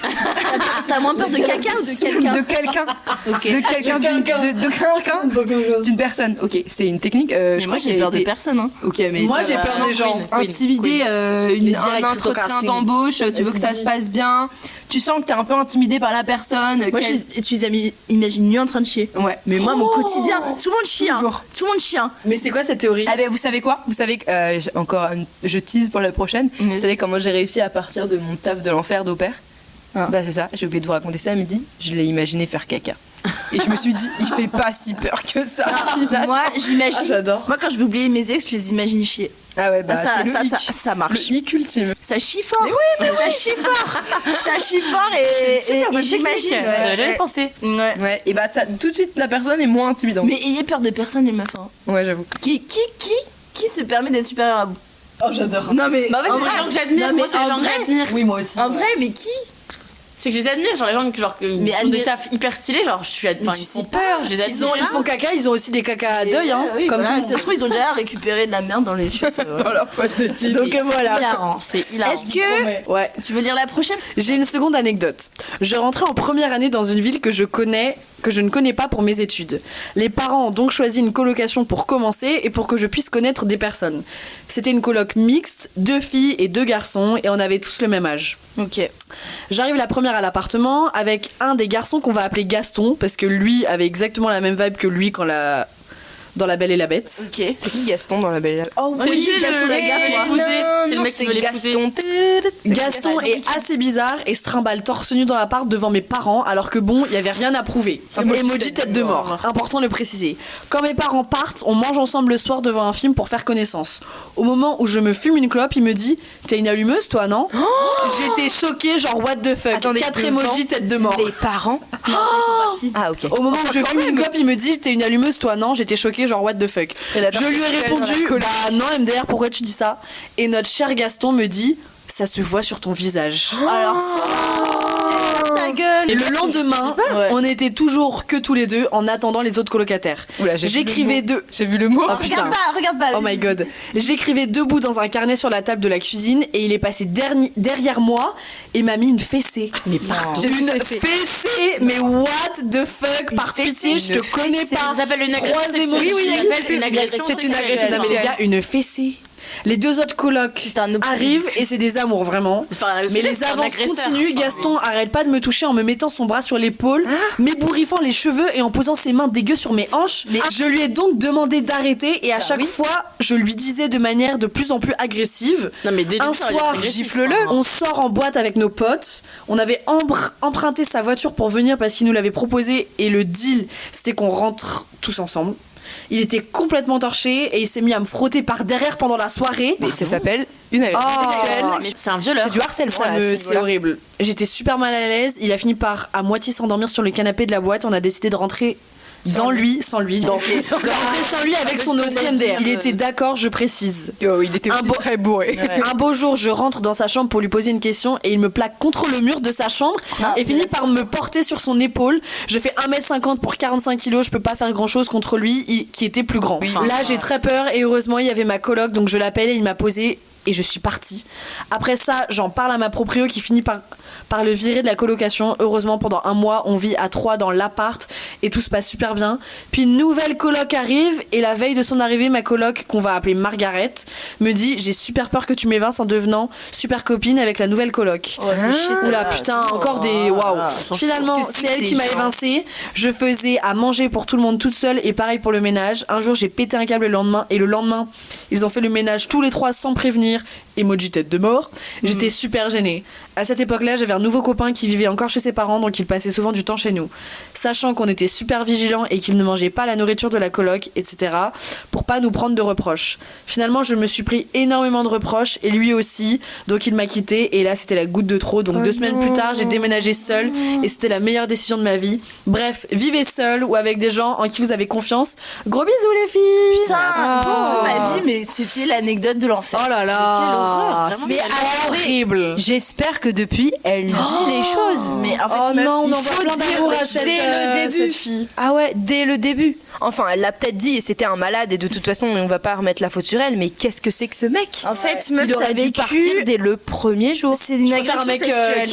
T'as moins peur de caca ou de quelqu'un? De quelqu'un. Ok. De quelqu'un. De quelqu'un. D'une personne. Ok, c'est une technique. Mais Je moi crois j'ai qu'il peur a de été. personne. Hein. Ok, mais. Moi, j'ai peur des gens. Intimider Les un directrices au entretien casting. d'embauche, tu veux que ça Vas-y. se passe bien, tu sens que t'es un peu intimidé par la personne. Moi tu les imagines nu en train de chier. Ouais. Mais moi mon quotidien, tout le monde chie. Hein. Toujours. Tout le monde chie. Hein. Mais c'est quoi cette théorie? Ah ben vous savez quoi? Vous savez que je tease pour la prochaine. Oui. Vous savez comment j'ai réussi à partir de mon taf de l'enfer d'au pair? Ah. Bah c'est ça. J'ai oublié de vous raconter ça à midi. Je l'ai imaginé faire caca. Et je me suis dit, il fait pas si peur que ça. Moi, j'imagine. J'adore. Moi, quand je vais oublier mes ex, je les imagine chier. Ah ouais, bah ça, c'est ça, le ça, hic. ça marche. Le hic ultime. Ça chie fort. Ça chie fort. Ça chie fort et j'imagine. J'avais jamais pensé. Ouais. Ouais, et bah ça, tout de suite, la personne est moins intimidante. Mais ayez peur de personne, les meufs. Hein. Ouais, j'avoue. Qui se permet d'être supérieur à vous? Oh, j'adore. Non, mais. Bah ouais, en c'est les vrai- gens que j'admire. Non, mais Moi, c'est les en gens que vrai- j'admire. Oui, moi aussi. En vrai, mais qui? C'est que je les admire, genre les gens qui Mais font des tafs hyper stylés, genre je suis enfin, tu ils sais font pas. peur, je les admire. Ils font caca, ils ont aussi des caca à deuil, hein, Oui, comme voilà, tout le ça se monde. trouve, ils ont déjà récupéré de la merde dans les chiottes. Dans leur pote de tigre. Donc voilà. Hilarant, c'est hilarant. Est-ce que. Ouais. Tu veux lire la prochaine? J'ai une seconde anecdote. Je rentrais en première année dans une ville que je ne connais pas pour mes études. Les parents ont donc choisi une colocation pour commencer et pour que je puisse connaître des personnes. C'était une coloc mixte, 2 filles et 2 garçons, et on avait tous le même âge. Ok. J'arrive la première à l'appartement avec un des garçons qu'on va appeler Gaston, parce que lui avait exactement la même vibe que lui dans La Belle et la Bête. Ok. C'est qui Gaston dans La Belle et la Bête? Oh Moi, je sais, Gaston le mec qui Lagaffe, veut moi. l'épouser. C'est le mec qui veut l'épouser. Gaston est assez bizarre et se trimballe torse nu dans l'appart devant mes parents alors que bon, il y avait rien à prouver. Emoji tête de mort. Important de le préciser. Quand mes parents partent, on mange ensemble le soir devant un film pour faire connaissance. Au moment où je me fume une clope, il me dit "T'es une allumeuse toi, non?" J'étais choquée, genre what the fuck. Attendez, 4 devant emojis tête de mort. Les parents? Ils sont partis. Ah, ok. Au moment où je fume une clope, il me dit "T'es une allumeuse toi, non?" J'étais choquée, genre what the fuck. Et la Je lui ai personne dans la répondu coloc. "Bah non MDR, pourquoi tu dis ça?" Et notre cher Gaston me dit "Ça se voit sur ton visage." Alors, ta gueule. Et le lendemain, Ouais. on était toujours que tous les deux en attendant les autres colocataires. Oula, j'ai vu J'écrivais le mot. deux. J'ai vu le mot. Oh putain. Regarde pas. Oh my god. J'écrivais debout dans un carnet sur la table de la cuisine et il est passé derrière moi et m'a mis une fessée. Mais pardon. J'ai une fessée, mais what the fuck, par pitié, je te connais pas. Ça s'appelle une agression Trois sexuelle. émois. Oui, oui, Ça s'appelle une agression C'est une sexuelle. agression. Non, mais les gars, une fessée. Les deux autres colocs un obsédé arrivent du cul. et c'est des amours vraiment. Enfin, Mais les c'est un avances agresseur. continuent. Gaston arrête pas de me toucher en me mettant son bras sur l'épaule, m'ébouriffant les cheveux et en posant ses mains dégueu sur mes hanches. Je lui ai donc demandé d'arrêter et à chaque fois, je lui disais de manière de plus en plus agressive. Non mais dès Un le temps, elle est soir, agressive, gifle-le. enfin. On sort en boîte avec nos potes. On avait emprunté sa voiture pour venir parce qu'il nous l'avait proposé et le deal, c'était qu'on rentre tous ensemble. Il était complètement torché et il s'est mis à me frotter par derrière pendant la soirée. Mais ça s'appelle une agression sexuelle. Mais c'est un violeur. C'est du harcèlement. Ça là, à ce c'est niveau-là. horrible. J'étais super mal à l'aise. Il a fini par à moitié s'endormir sur le canapé de la boîte. On a décidé de rentrer sans lui. De rentrer sans lui avec son autre MDR. Il était d'accord, je précise. Oh, il était aussi très bourré. Un beau jour, je rentre dans sa chambre pour lui poser une question et il me plaque contre le mur de sa chambre et finit par me porter sur son épaule. Je fais 1m50 pour 45 kg, je peux pas faire grand chose contre lui qui était plus grand. Là, j'ai très peur et heureusement, il y avait ma coloc donc je l'appelle et il m'a posé et je suis partie. Après ça, j'en parle à ma proprio qui finit par le virer de la colocation. Heureusement, pendant un mois, on vit à 3 dans l'appart et tout se passe super bien. Puis une nouvelle coloc arrive et la veille de son arrivée, ma coloc, qu'on va appeler Margaret, me dit j'ai super peur que tu m'évinces en devenant super copine avec la nouvelle coloc. Oula putain, encore des waouh. Finalement, c'est elle qui m'a évincée. Je faisais à manger pour tout le monde toute seule et pareil pour le ménage. Un jour, j'ai pété un câble le lendemain et le lendemain, ils ont fait le ménage tous les trois sans prévenir. Emoji tête de mort. J'étais super gênée. À cette époque-là, j'avais un nouveau copain qui vivait encore chez ses parents, donc il passait souvent du temps chez nous. Sachant qu'on était super vigilants et qu'il ne mangeait pas la nourriture de la coloc, etc., pour pas nous prendre de reproches. Finalement, je me suis pris énormément de reproches et lui aussi, donc il m'a quitté et là c'était la goutte de trop. Donc 2 semaines plus tard, j'ai déménagé seule et c'était la meilleure décision de ma vie. Bref, vivez seul ou avec des gens en qui vous avez confiance. Gros bisous les filles. Putain, ma vie, mais c'était l'anecdote de l'enfer. Oh là là. Quelle horreur, vraiment, Mais quelle horrible. J'espère que depuis, elle dit les choses. Mais en fait, Oh meuf, non, on il envoie faut plein dire d'amour les à choses. cette fille. Ah ouais, dès le début. Enfin, elle l'a peut-être dit et c'était un malade et de toute façon, on va pas remettre la faute sur elle. Mais qu'est-ce que c'est que ce mec? En fait, meuf, Il aurait t'as dû partir vécu. dès le premier jour. C'est une Je préfère agression un mec sexuelle.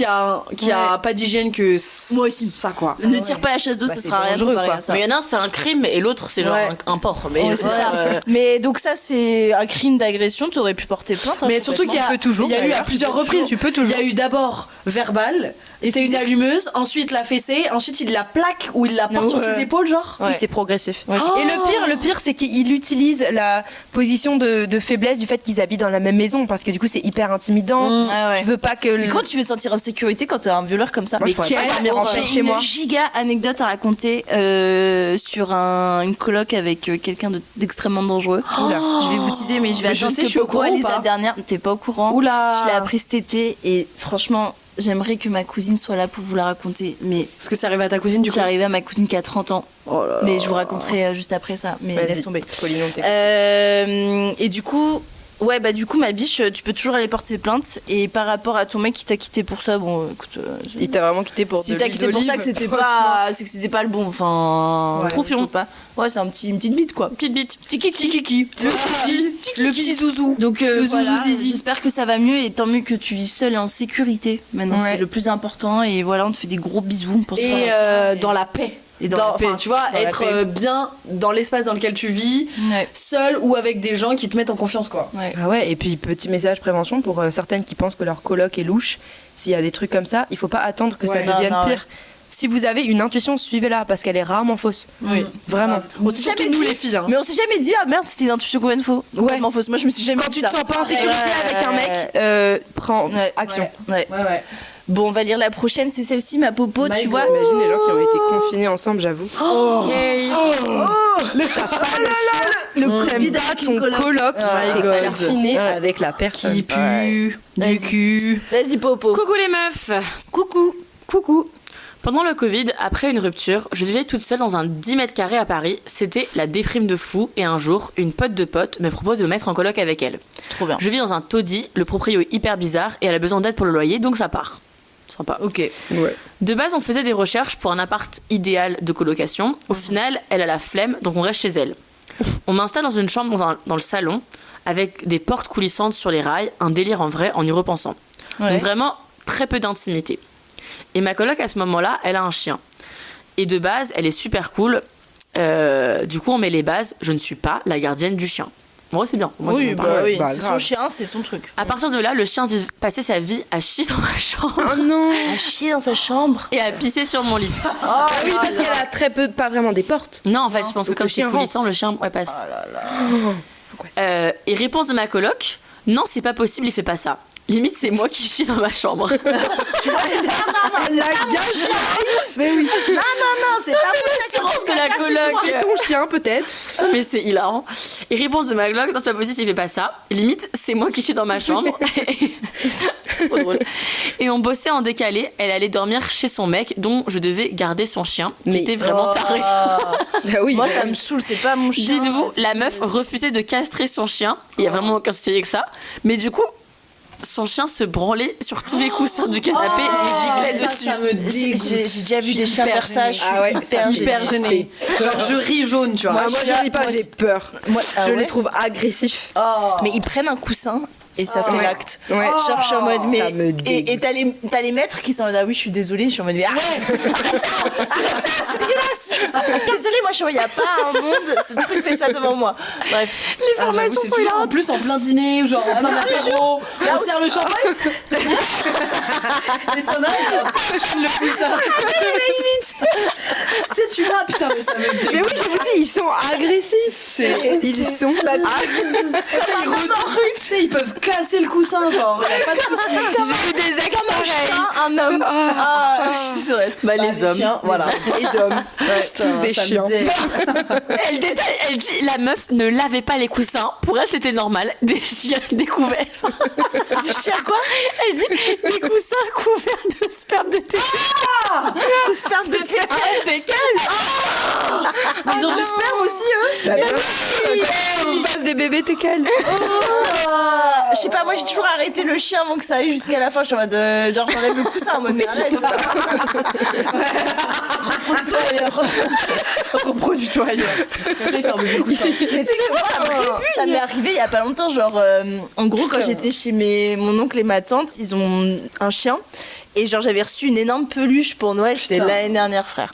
qui a pas d'hygiène que Moi aussi. ça quoi. Ne tire pas la chasse d'eau, Bah, ce c'est sera rien dangereux, comparé quoi. à ça. Mais il y en a un, c'est un crime et l'autre, c'est genre Ouais. un porc. Mais Ouais, c'est c'est ça. Mais donc ça, c'est un crime d'agression. T'aurais pu porter plainte. hein, Mais surtout qu'il y a, Tu peux toujours, il y a eu à d'ailleurs. plusieurs reprises. Tu peux toujours. Il y a eu d'abord verbal, c'est une allumeuse, ensuite la fessée, ensuite il la plaque ou il la porte sur Ouais. ses épaules genre. Ouais. Oui, c'est progressif. définitif. Ouais, Oh. Et le pire, c'est qu'il utilise la position de faiblesse du fait qu'ils habitent dans la même maison, parce que du coup, c'est hyper intimidant. Ah ouais. Tu veux pas que. Mais comment tu veux te sentir en sécurité quand t'as un violeur comme ça? Moi, je pourrais pas dormir en paix J'ai chez une moi. giga anecdote à raconter sur une coloc avec quelqu'un d'extrêmement dangereux. Je vais vous teaser, mais je vais Mais je attendre sais, que je suis au Poco courant ou Elisa pas dernière. T'es pas au courant? Oula. Je l'ai appris cet été et franchement, j'aimerais que ma cousine soit là pour vous la raconter. Mais Est-ce que c'est arrivé à ta cousine du coup? c'est arrivé à ma cousine qui a 30 ans. Oh là là. Mais je vous raconterai juste après ça. Mais Vas-y. laisse tomber. Pauline, on t'écoute. Et du coup, du coup, ma biche, tu peux toujours aller porter plainte. Et par rapport à ton mec qui t'a quitté pour ça, bon, écoute. Il t'a vraiment quitté pour Si de t'as l'huile quitté pour ça, d'olive. que c'était pas le bon. Enfin. Ouais. Trop fion. c'est pas. Ouais, c'est une petite bite quoi. Petite bite. Petit kiki. Le zizi, le petit zouzou. Donc, Le voilà, zouzou zizi. j'espère que ça va mieux et tant mieux que tu vis seule et en sécurité. Maintenant, Ouais. c'est le plus important. Et voilà, on te fait des gros bisous. On pense Et pas- dans la paix. Et dans la paix. Enfin, tu vois, Dans la être paix. bien dans l'espace dans lequel tu vis, Ouais. seul ou avec des gens qui te mettent en confiance, quoi. Ouais. Ah ouais, et puis petit message prévention pour certaines qui pensent que leur coloc est louche. S'il y a des trucs comme ça, il faut pas attendre que ça Ouais, non, devienne non, pire. Si vous avez une intuition, suivez-la parce qu'elle est rarement fausse. Oui. Vraiment. On s'est surtout jamais nous dit- les filles, hein. Mais on s'est jamais dit, ah merde, c'était une intuition complètement faux. Complètement fausse. Moi, je me suis jamais Quand dit tu te ça. sens pas en sécurité avec un mec, prends Ouais, action. Ouais. Ouais. Bon, on va lire la prochaine, c'est celle-ci, ma popo, My tu God. vois. T'imagines les gens qui ont été confinés ensemble, j'avoue. Le T'aimes Covid pas avec ton une coloc. coloc My qui God. est confiné avec la personne. Qui pue, Vas-y. du cul. Vas-y, popo. Coucou les meufs. Coucou. Coucou. Pendant le Covid, après une rupture, je vivais toute seule dans un 10 mètres carrés à Paris. C'était la déprime de fou et un jour, une pote de pote me propose de me mettre en coloc avec elle. Trop bien. Je vis dans un taudis, le proprio est hyper bizarre et elle a besoin d'aide pour le loyer, donc ça part. Sympa. Ok. Ouais. De base, on faisait des recherches pour un appart idéal de colocation. Au final, elle a la flemme, donc on reste chez elle. On m'installe dans une chambre dans le salon, avec des portes coulissantes sur les rails, un délire en vrai en y repensant. Ouais. Donc vraiment, très peu d'intimité. Et ma coloc, à ce moment-là, elle a un chien. Et de base, elle est super cool. Du coup, on met les bases. Je ne suis pas la gardienne du chien. Moi, c'est bien. Moi, c'est Oui, bon, bah pareil. oui. bah, C'est son grave. chien, c'est son truc. À partir de là, le chien dit passer sa vie à chier dans ma chambre Oh non. À chier dans sa chambre. et à pisser sur mon lit. Ah oui, parce qu'elle a très peu, pas vraiment des portes. Non, en fait, je pense que Donc comme le c'est chien coulissant, le chien passe. Pourquoi ça Et réponse de ma coloc, non, c'est pas possible, il fait pas ça. Limite, c'est moi qui chie dans ma chambre. La gagerie. Mais oui. Non, c'est pas L'assurance de la coloc. C'est ton chien peut-être. Mais c'est hilarant. Et réponse de ma coloc, non, c'est pas possible, il fait pas ça. Limite, c'est moi qui chie dans ma chambre. Trop drôle. Et on bossait en décalé. Elle allait dormir chez son mec, dont je devais garder son chien, qui Mais- était vraiment taré. Ah oui. Moi, ça me saoule, c'est pas mon chien. Dites-vous, c'est- la meuf refusait de castrer son chien. Il y a vraiment aucun souci avec ça. Mais du coup, son chien se branlait sur tous les coussins du canapé et giclait dessus. Ça me J'ai dégoûte. déjà vu des chiens hyper faire ça. gênée. Je suis Ah ouais, hyper Hyper gênée. gênée. Genre, je ris jaune, tu vois. Moi, je ris pas, j'ai peur. Moi, ah Je ouais les trouve agressifs. Mais ils prennent un coussin et ça fait Ouais. l'acte. Ouais. Genre, je suis en mode, mais. Ça me Et t'as les maîtres qui sont en mode, ah oui, je suis désolée, je suis en mode, mais arrête ça, c'est dégueulasse. Désolée, moi, je suis en mode, il n'y a pas un monde, ce truc fait ça devant moi. Bref. Les formations sont En hilarantes. plus, en plein dîner, genre en plein apéro, on sert le champagne. Et t'en as le coussin. Tu sais, tu vois, putain, mais ça me dégoûte. Mais oui, je vous dis, ils sont agressifs. Ils sont Tu sais, ils peuvent casser le coussin, genre, y a pas de soucis. J'ai vu des ex pareils. Un homme. Ah, C'est vrai. Bah, les hommes. Chiens, voilà. les hommes. Tous des Ça me chiens. dégoûte. Elle détaille, elle dit la meuf ne lavait pas les coussins. Pour elle, c'était normal. Des chiens découverts. Du chien quoi? Elle dit des coussins couverts de sperme de thé. De sperme de thé. Mais ils ont du sperme aussi, eux. Bah, ils passent des bébés, t'es calme. Je sais pas, moi j'ai toujours arrêté le chien avant que ça aille jusqu'à la fin. Je suis en mode, genre j'enlève le coussin en mode, mais arrête. Reproduis-toi ailleurs. Comme ça, ils ferment le coussin. Mais tu sais que ça m'est arrivé il y a pas longtemps, genre en gros quand j'étais chez mon oncle et ma tante, ils ont un chien. Et genre j'avais reçu une énorme peluche pour Noël, c'était Putain. l'année dernière frère.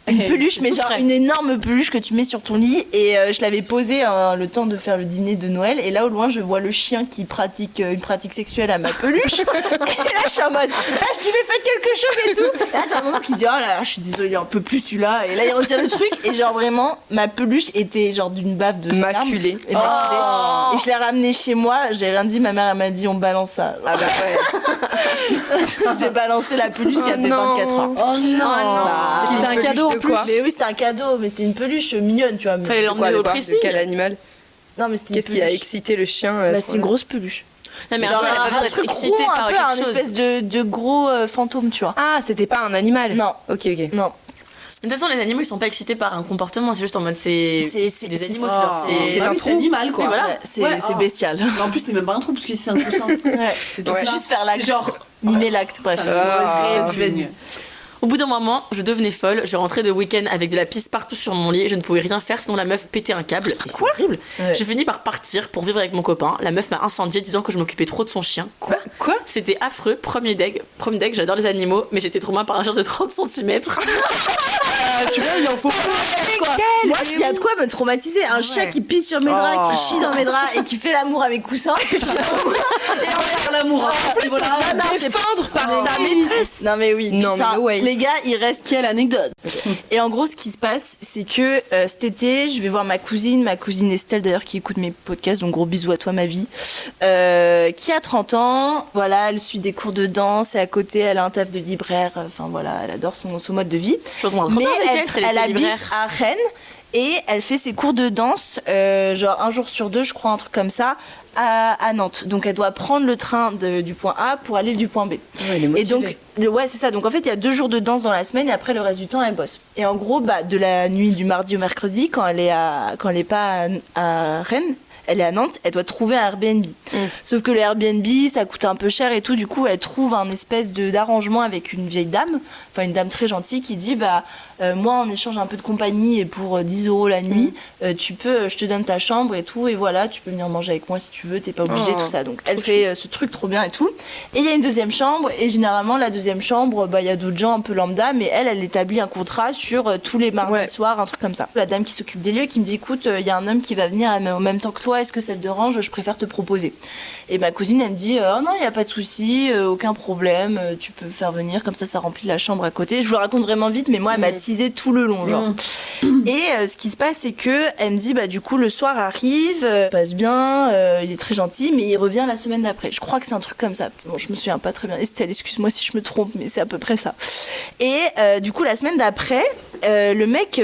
Une peluche mais genre une énorme peluche que tu mets sur ton lit et je l'avais posée le temps de faire le dîner de Noël et là au loin je vois le chien qui pratique une pratique sexuelle à ma peluche et là je suis en mode je dis mais faites quelque chose et tout. Et là t'as un moment qui dit oh là là je suis désolée un peu plus celui-là. Et là, il retire le truc. Et genre, vraiment, ma peluche était genre d'une baffe de sperme. Maculée. Et je l'ai ramenée chez moi. J'ai rien dit. Ma mère, elle m'a dit, on balance ça. Ah bah ouais. J'ai balancé la peluche qui a fait 24 heures. Oh non. C'était un cadeau en plus. Mais oui, c'était un cadeau. Mais c'était une peluche mignonne, tu vois. Fallait l'emmener au pressing. De quel animal? Non, mais c'était Qu'est-ce qui a excité le chien? C'est une grosse peluche. Non, mais Genre, elle a pas un besoin truc d'être excitée rond, par un peu, quelque un chose. espèce de gros fantôme, tu vois. Ah, c'était pas un animal? Non. Ok. Non. De toute façon, les animaux ils sont pas excités par un comportement, c'est juste en mode c'est des animaux. C'est un animal quoi. Oui, voilà. Ouais, c'est bestial. Mais en plus, c'est même pas un trou parce que c'est un coussin. Ouais. C'est juste faire l'acte. C'est genre. Mimer l'acte, bref. Vas-y. Au bout d'un moment, je devenais folle, je rentrais de week-end avec de la pisse partout sur mon lit, je ne pouvais rien faire sinon la meuf pétait un câble. Et c'est horrible. Ouais. J'ai fini par partir pour vivre avec mon copain. La meuf m'a incendié disant que je m'occupais trop de son chien. Quoi? C'était affreux. Premier deck, j'adore les animaux, mais j'étais trop mal par un chien de 30 cm. Tu vois, il en faut Quoi. Moi, il y a de quoi me traumatiser. Un chien qui pisse sur mes draps, qui chie dans mes draps et qui fait l'amour avec coussins. et on faire l'amour. Défendre par sa maîtresse. Non, mais oui. Non, putain, mais ouais. les gars, il reste. Quelle anecdote. Et en gros, ce qui se passe, c'est que cet été, je vais voir ma cousine Estelle d'ailleurs, qui écoute mes podcasts, donc gros bisous à toi, ma vie, qui a 30 ans. Voilà, elle suit des cours de danse et à côté, elle a un taf de libraire. Enfin voilà, elle adore son mode de vie. Mais elle habite à Rennes et elle fait ses cours de danse, genre un jour sur deux, je crois, un truc comme ça, à Nantes. Donc elle doit prendre le train du point A pour aller du point B. Ouais, et donc, c'est ça. Donc en fait, il y a 2 jours de danse dans la semaine et après le reste du temps, elle bosse. Et en gros, de la nuit du mardi au mercredi, quand elle est pas à Rennes, elle est à Nantes, elle doit trouver un Airbnb. Sauf que le Airbnb, ça coûte un peu cher et tout. Du coup, elle trouve un espèce d'arrangement avec une vieille dame, enfin une dame très gentille qui dit moi, en échange un peu de compagnie et pour 10 € la nuit, je te donne ta chambre et tout. Et voilà, tu peux venir manger avec moi si tu veux, t'es pas obligé, tout ça. Donc elle fait ce truc trop bien et tout. Et il y a une deuxième chambre. Et généralement, la deuxième chambre, il y a d'autres gens un peu lambda, mais elle établit un contrat sur tous les mardis soirs, un truc comme ça. La dame qui s'occupe des lieux qui me dit écoute, il y a un homme qui va venir en même temps que toi. Est-ce que ça te dérange? Je préfère te proposer. Et ma cousine, elle me dit oh non, il n'y a pas de souci, aucun problème, tu peux faire venir, comme ça remplit la chambre à côté. Je vous le raconte vraiment vite, mais moi, elle m'a teasé tout le long, genre. Et ce qui se passe, c'est que elle me dit du coup, le soir arrive, passe bien, il est très gentil, mais il revient la semaine d'après. Je crois que c'est un truc comme ça. Bon, je me souviens pas très bien. Estelle, excuse-moi si je me trompe, mais c'est à peu près ça. Et du coup, la semaine d'après, le mec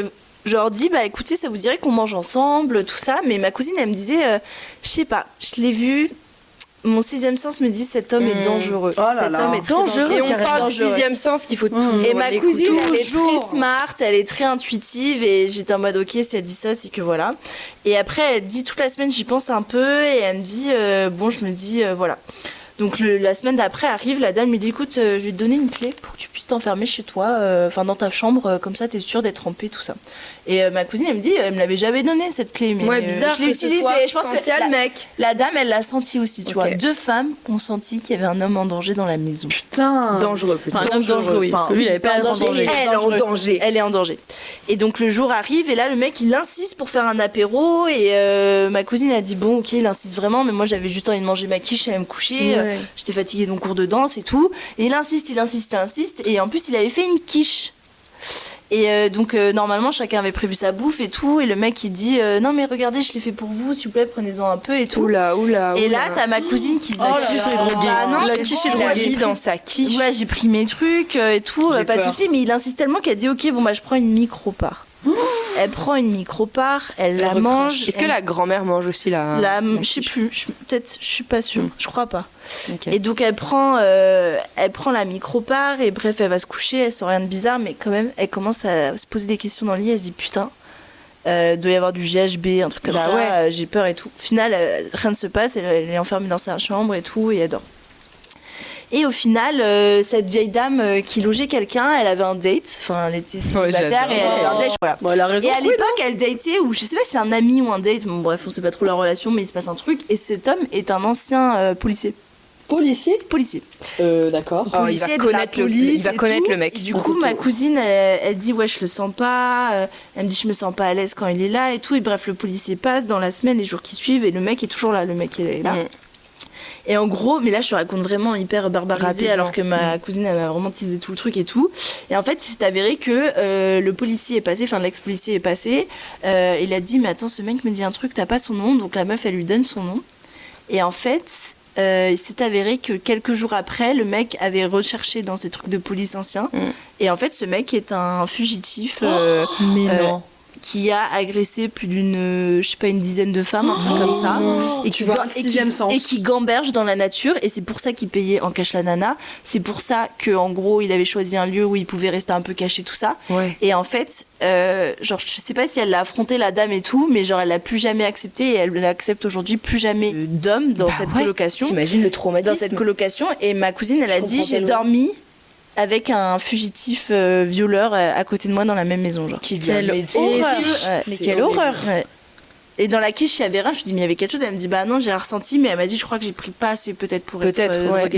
genre dit écoutez, ça vous dirait qu'on mange ensemble, tout ça. Mais ma cousine, elle me disait je sais pas, je l'ai vu, mon 6e sens me dit cet homme est dangereux. Cet homme est très dangereux. Et on parle du 6e sens qu'il faut toujours. Et ma cousine, elle est très smart, elle est très intuitive et j'étais en mode ok, si elle dit ça, c'est que voilà. Et après, elle dit toute la semaine, j'y pense un peu et elle me dit je me dis voilà. Donc la semaine d'après arrive, la dame lui dit écoute, je vais te donner une clé pour que tu puisses t'enfermer chez toi, dans ta chambre, comme ça t'es sûre d'être en paix, tout ça. Et ma cousine, elle me dit, elle me l'avait jamais donnée cette clé, mais bizarre, je l'ai utilisée. Je pense que le mec. La dame, elle l'a senti aussi, tu vois. 2 femmes ont senti qu'il y avait un homme en danger dans la maison. Putain. Dangereux plutôt. Un homme dangereux, oui. Parce que lui, il avait pas l'air en danger. Elle est en danger. Elle est en danger. Et donc le jour arrive et là le mec il insiste pour faire un apéro et ma cousine a dit bon ok, il insiste vraiment, mais moi j'avais juste envie de manger ma quiche, j'allais me coucher, j'étais fatiguée de mon cours de danse et tout. Et il insiste et en plus il avait fait une quiche. Et donc normalement chacun avait prévu sa bouffe et tout et le mec il dit non mais regardez, je l'ai fait pour vous, s'il vous plaît prenez-en un peu et tout. Oula. Et là t'as ma cousine qui dit la quiche est droguée. La quiche est droguée dans sa quiche. Ouais, j'ai pris mes trucs et tout, pas de soucis, mais il insiste tellement qu'elle dit ok, je prends une micro-part. Elle prend une micro-part, elle la mange. Est-ce que la grand-mère mange aussi la je sais plus, peut-être, je suis pas sûre, je crois pas. Okay. Et donc elle prend la micro-part et bref, elle va se coucher, elle sent rien de bizarre, mais quand même, elle commence à se poser des questions dans le lit, elle se dit putain, doit y avoir du GHB, un truc comme ça, j'ai peur et tout. Au final, rien ne se passe, elle est enfermée dans sa chambre et tout, et elle dort. Et au final, cette vieille dame qui logeait quelqu'un, elle avait un date. Enfin, elle était célibataire et elle avait un date. Voilà. Bon, elle a raison. Et à l'époque, elle datait, ou je sais pas si c'est un ami ou un date, bon, bref, on sait pas trop la relation, mais il se passe un truc. Et cet homme est un ancien policier. Policier. D'accord. Oh, il va connaître le mec. Du coup, ma cousine, elle dit ouais, je le sens pas. Elle me dit je me sens pas à l'aise quand il est là et tout. Et bref, le policier passe dans la semaine, les jours qui suivent, et le mec est toujours là. Le mec est là. Et en gros, mais là je te raconte vraiment hyper barbarisé, alors que ma cousine elle m'a vraiment teasé tout le truc et tout. Et en fait, c'est avéré que le policier est passé, enfin l'ex-policier est passé. Il a dit mais attends, ce mec me dit un truc, t'as pas son nom. Donc la meuf elle lui donne son nom. Et en fait, il s'est avéré que quelques jours après, le mec avait recherché dans ses trucs de police anciens. Et en fait, ce mec est un fugitif. Mais non. Qui a agressé plus d'une, je sais pas, une dizaine de femmes, un truc comme ça, et qui gamberge dans la nature, et c'est pour ça qu'il payait en cash la nana, c'est pour ça que en gros il avait choisi un lieu où il pouvait rester un peu caché, tout ça, et en fait, genre je sais pas si elle l'a affronté la dame et tout, mais genre elle l'a plus jamais accepté, et elle n'accepte aujourd'hui plus jamais d'hommes dans cette colocation. T'imagines le traumatisme. Dans cette colocation, et ma cousine elle a dit j'ai dormi avec un fugitif violeur à côté de moi dans la même maison, genre. Quelle horreur. Mais quelle horreur. Ouais. Et dans la quiche, il y avait rien. Je lui dis, mais il y avait quelque chose. Elle me dit, bah non, j'ai ressenti, mais elle m'a dit, je crois que j'ai pris pas assez peut-être pour être droguée.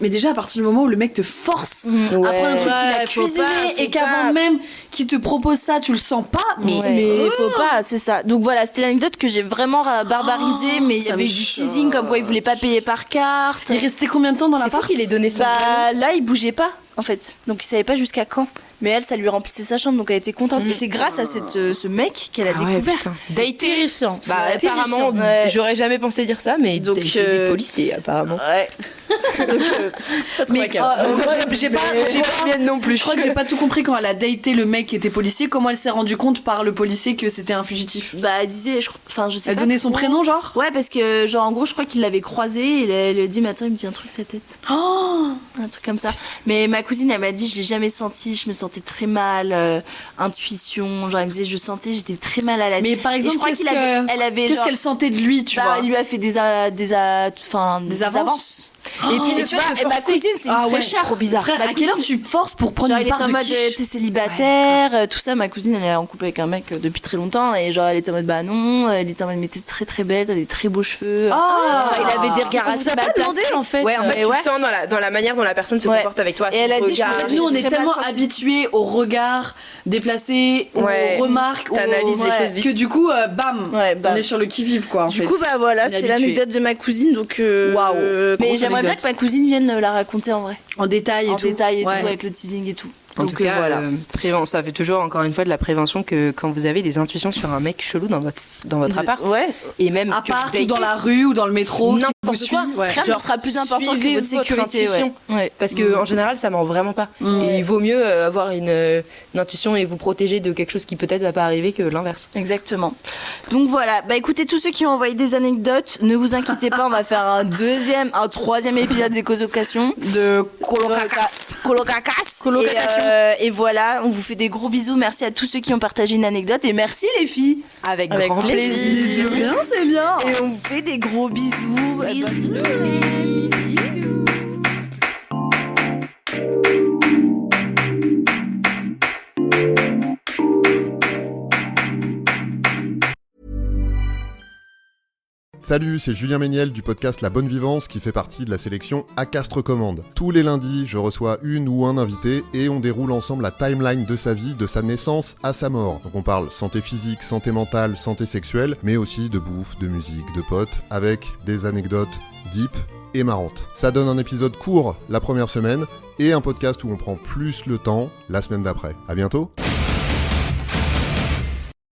Mais déjà, à partir du moment où le mec te force à prendre un truc qu'il a cuisiné et qu'avant même qu'il te propose ça, tu le sens pas, mais faut pas, c'est ça. Donc voilà, c'était l'anecdote que j'ai vraiment barbarisée, mais il y avait du teasing comme quoi il voulait pas payer par carte. Il restait combien de temps dans l'appart? Il est donné son là, il bougeait pas, en fait. Donc il savait pas jusqu'à quand. Mais elle, ça lui remplissait sa chambre, donc elle était contente. Et c'est grâce à ce mec qu'elle a découvert. Ça a été terrifiant. Apparemment, j'aurais jamais pensé dire ça, mais donc des policiers, apparemment. Ouais. Donc, mais j'ai pas non plus. Je crois que j'ai pas tout compris quand elle a daté le mec qui était policier. Comment elle s'est rendue compte par le policier que c'était un fugitif? Bah, elle disait, je sais elle donnait son prénom, genre? Ouais, parce que genre en gros, je crois qu'il l'avait croisé. Et elle lui a dit, mais attends, il me dit un truc sa tête. Un truc comme ça. Mais ma cousine, elle m'a dit, je l'ai jamais senti. Je me sentais très mal, intuition, genre elle me disait j'étais très mal à l'aise. Mais par exemple, qu'est-ce qu'elle sentait de lui, tu vois? Elle lui a fait des avances. Et puis le tu vois, ma cousine, c'est une fraîcheur. Trop bizarre. Frère, à quelle heure tu forces pour prendre une part de quiche? Elle était en mode t'es célibataire, tout ça. Ma cousine, elle est en couple avec un mec depuis très longtemps, et genre elle était en mode bah non, elle était en mode mais t'es très très belle, t'as des très beaux cheveux. Il avait des regards assez mal placés en fait. Ouais, en fait, tu le sens dans la manière dont la personne se comporte avec toi. Et elle a dit, nous on est tellement habitués aux regards déplacés, aux remarques, t'analyses les choses vite, que du coup, bam, on est sur le qui-vive quoi. Du coup, bah voilà, c'était l'anecdote de ma cousine, donc waouh. Mais j'aimerais bien que ma cousine vienne la raconter en vrai. En détail et tout, avec le teasing et tout. En tout cas, voilà. Ça fait toujours encore une fois de la prévention que quand vous avez des intuitions sur un mec chelou dans votre appart, et même appart ou dans la rue ou dans le métro, n'importe quoi, genre sera plus important que votre sécurité. Parce que en général, ça ment vraiment pas. Et il vaut mieux avoir une intuition et vous protéger de quelque chose qui peut-être va pas arriver que l'inverse. Exactement. Donc voilà. Bah écoutez, tous ceux qui ont envoyé des anecdotes, ne vous inquiétez pas, on va faire un troisième épisode des colocations de colocacasse. Et voilà, on vous fait des gros bisous. Merci à tous ceux qui ont partagé une anecdote. Et merci les filles. Avec grand plaisir. Bien, c'est bien. Et on vous fait des gros bisous. Bisous. Salut, c'est Julien Méniel du podcast La Bonne Vivance qui fait partie de la sélection Acastre Recommande. Tous les lundis, je reçois une ou un invité et on déroule ensemble la timeline de sa vie, de sa naissance à sa mort. Donc on parle santé physique, santé mentale, santé sexuelle, mais aussi de bouffe, de musique, de potes, avec des anecdotes deep et marrantes. Ça donne un épisode court la première semaine et un podcast où on prend plus le temps la semaine d'après. À bientôt.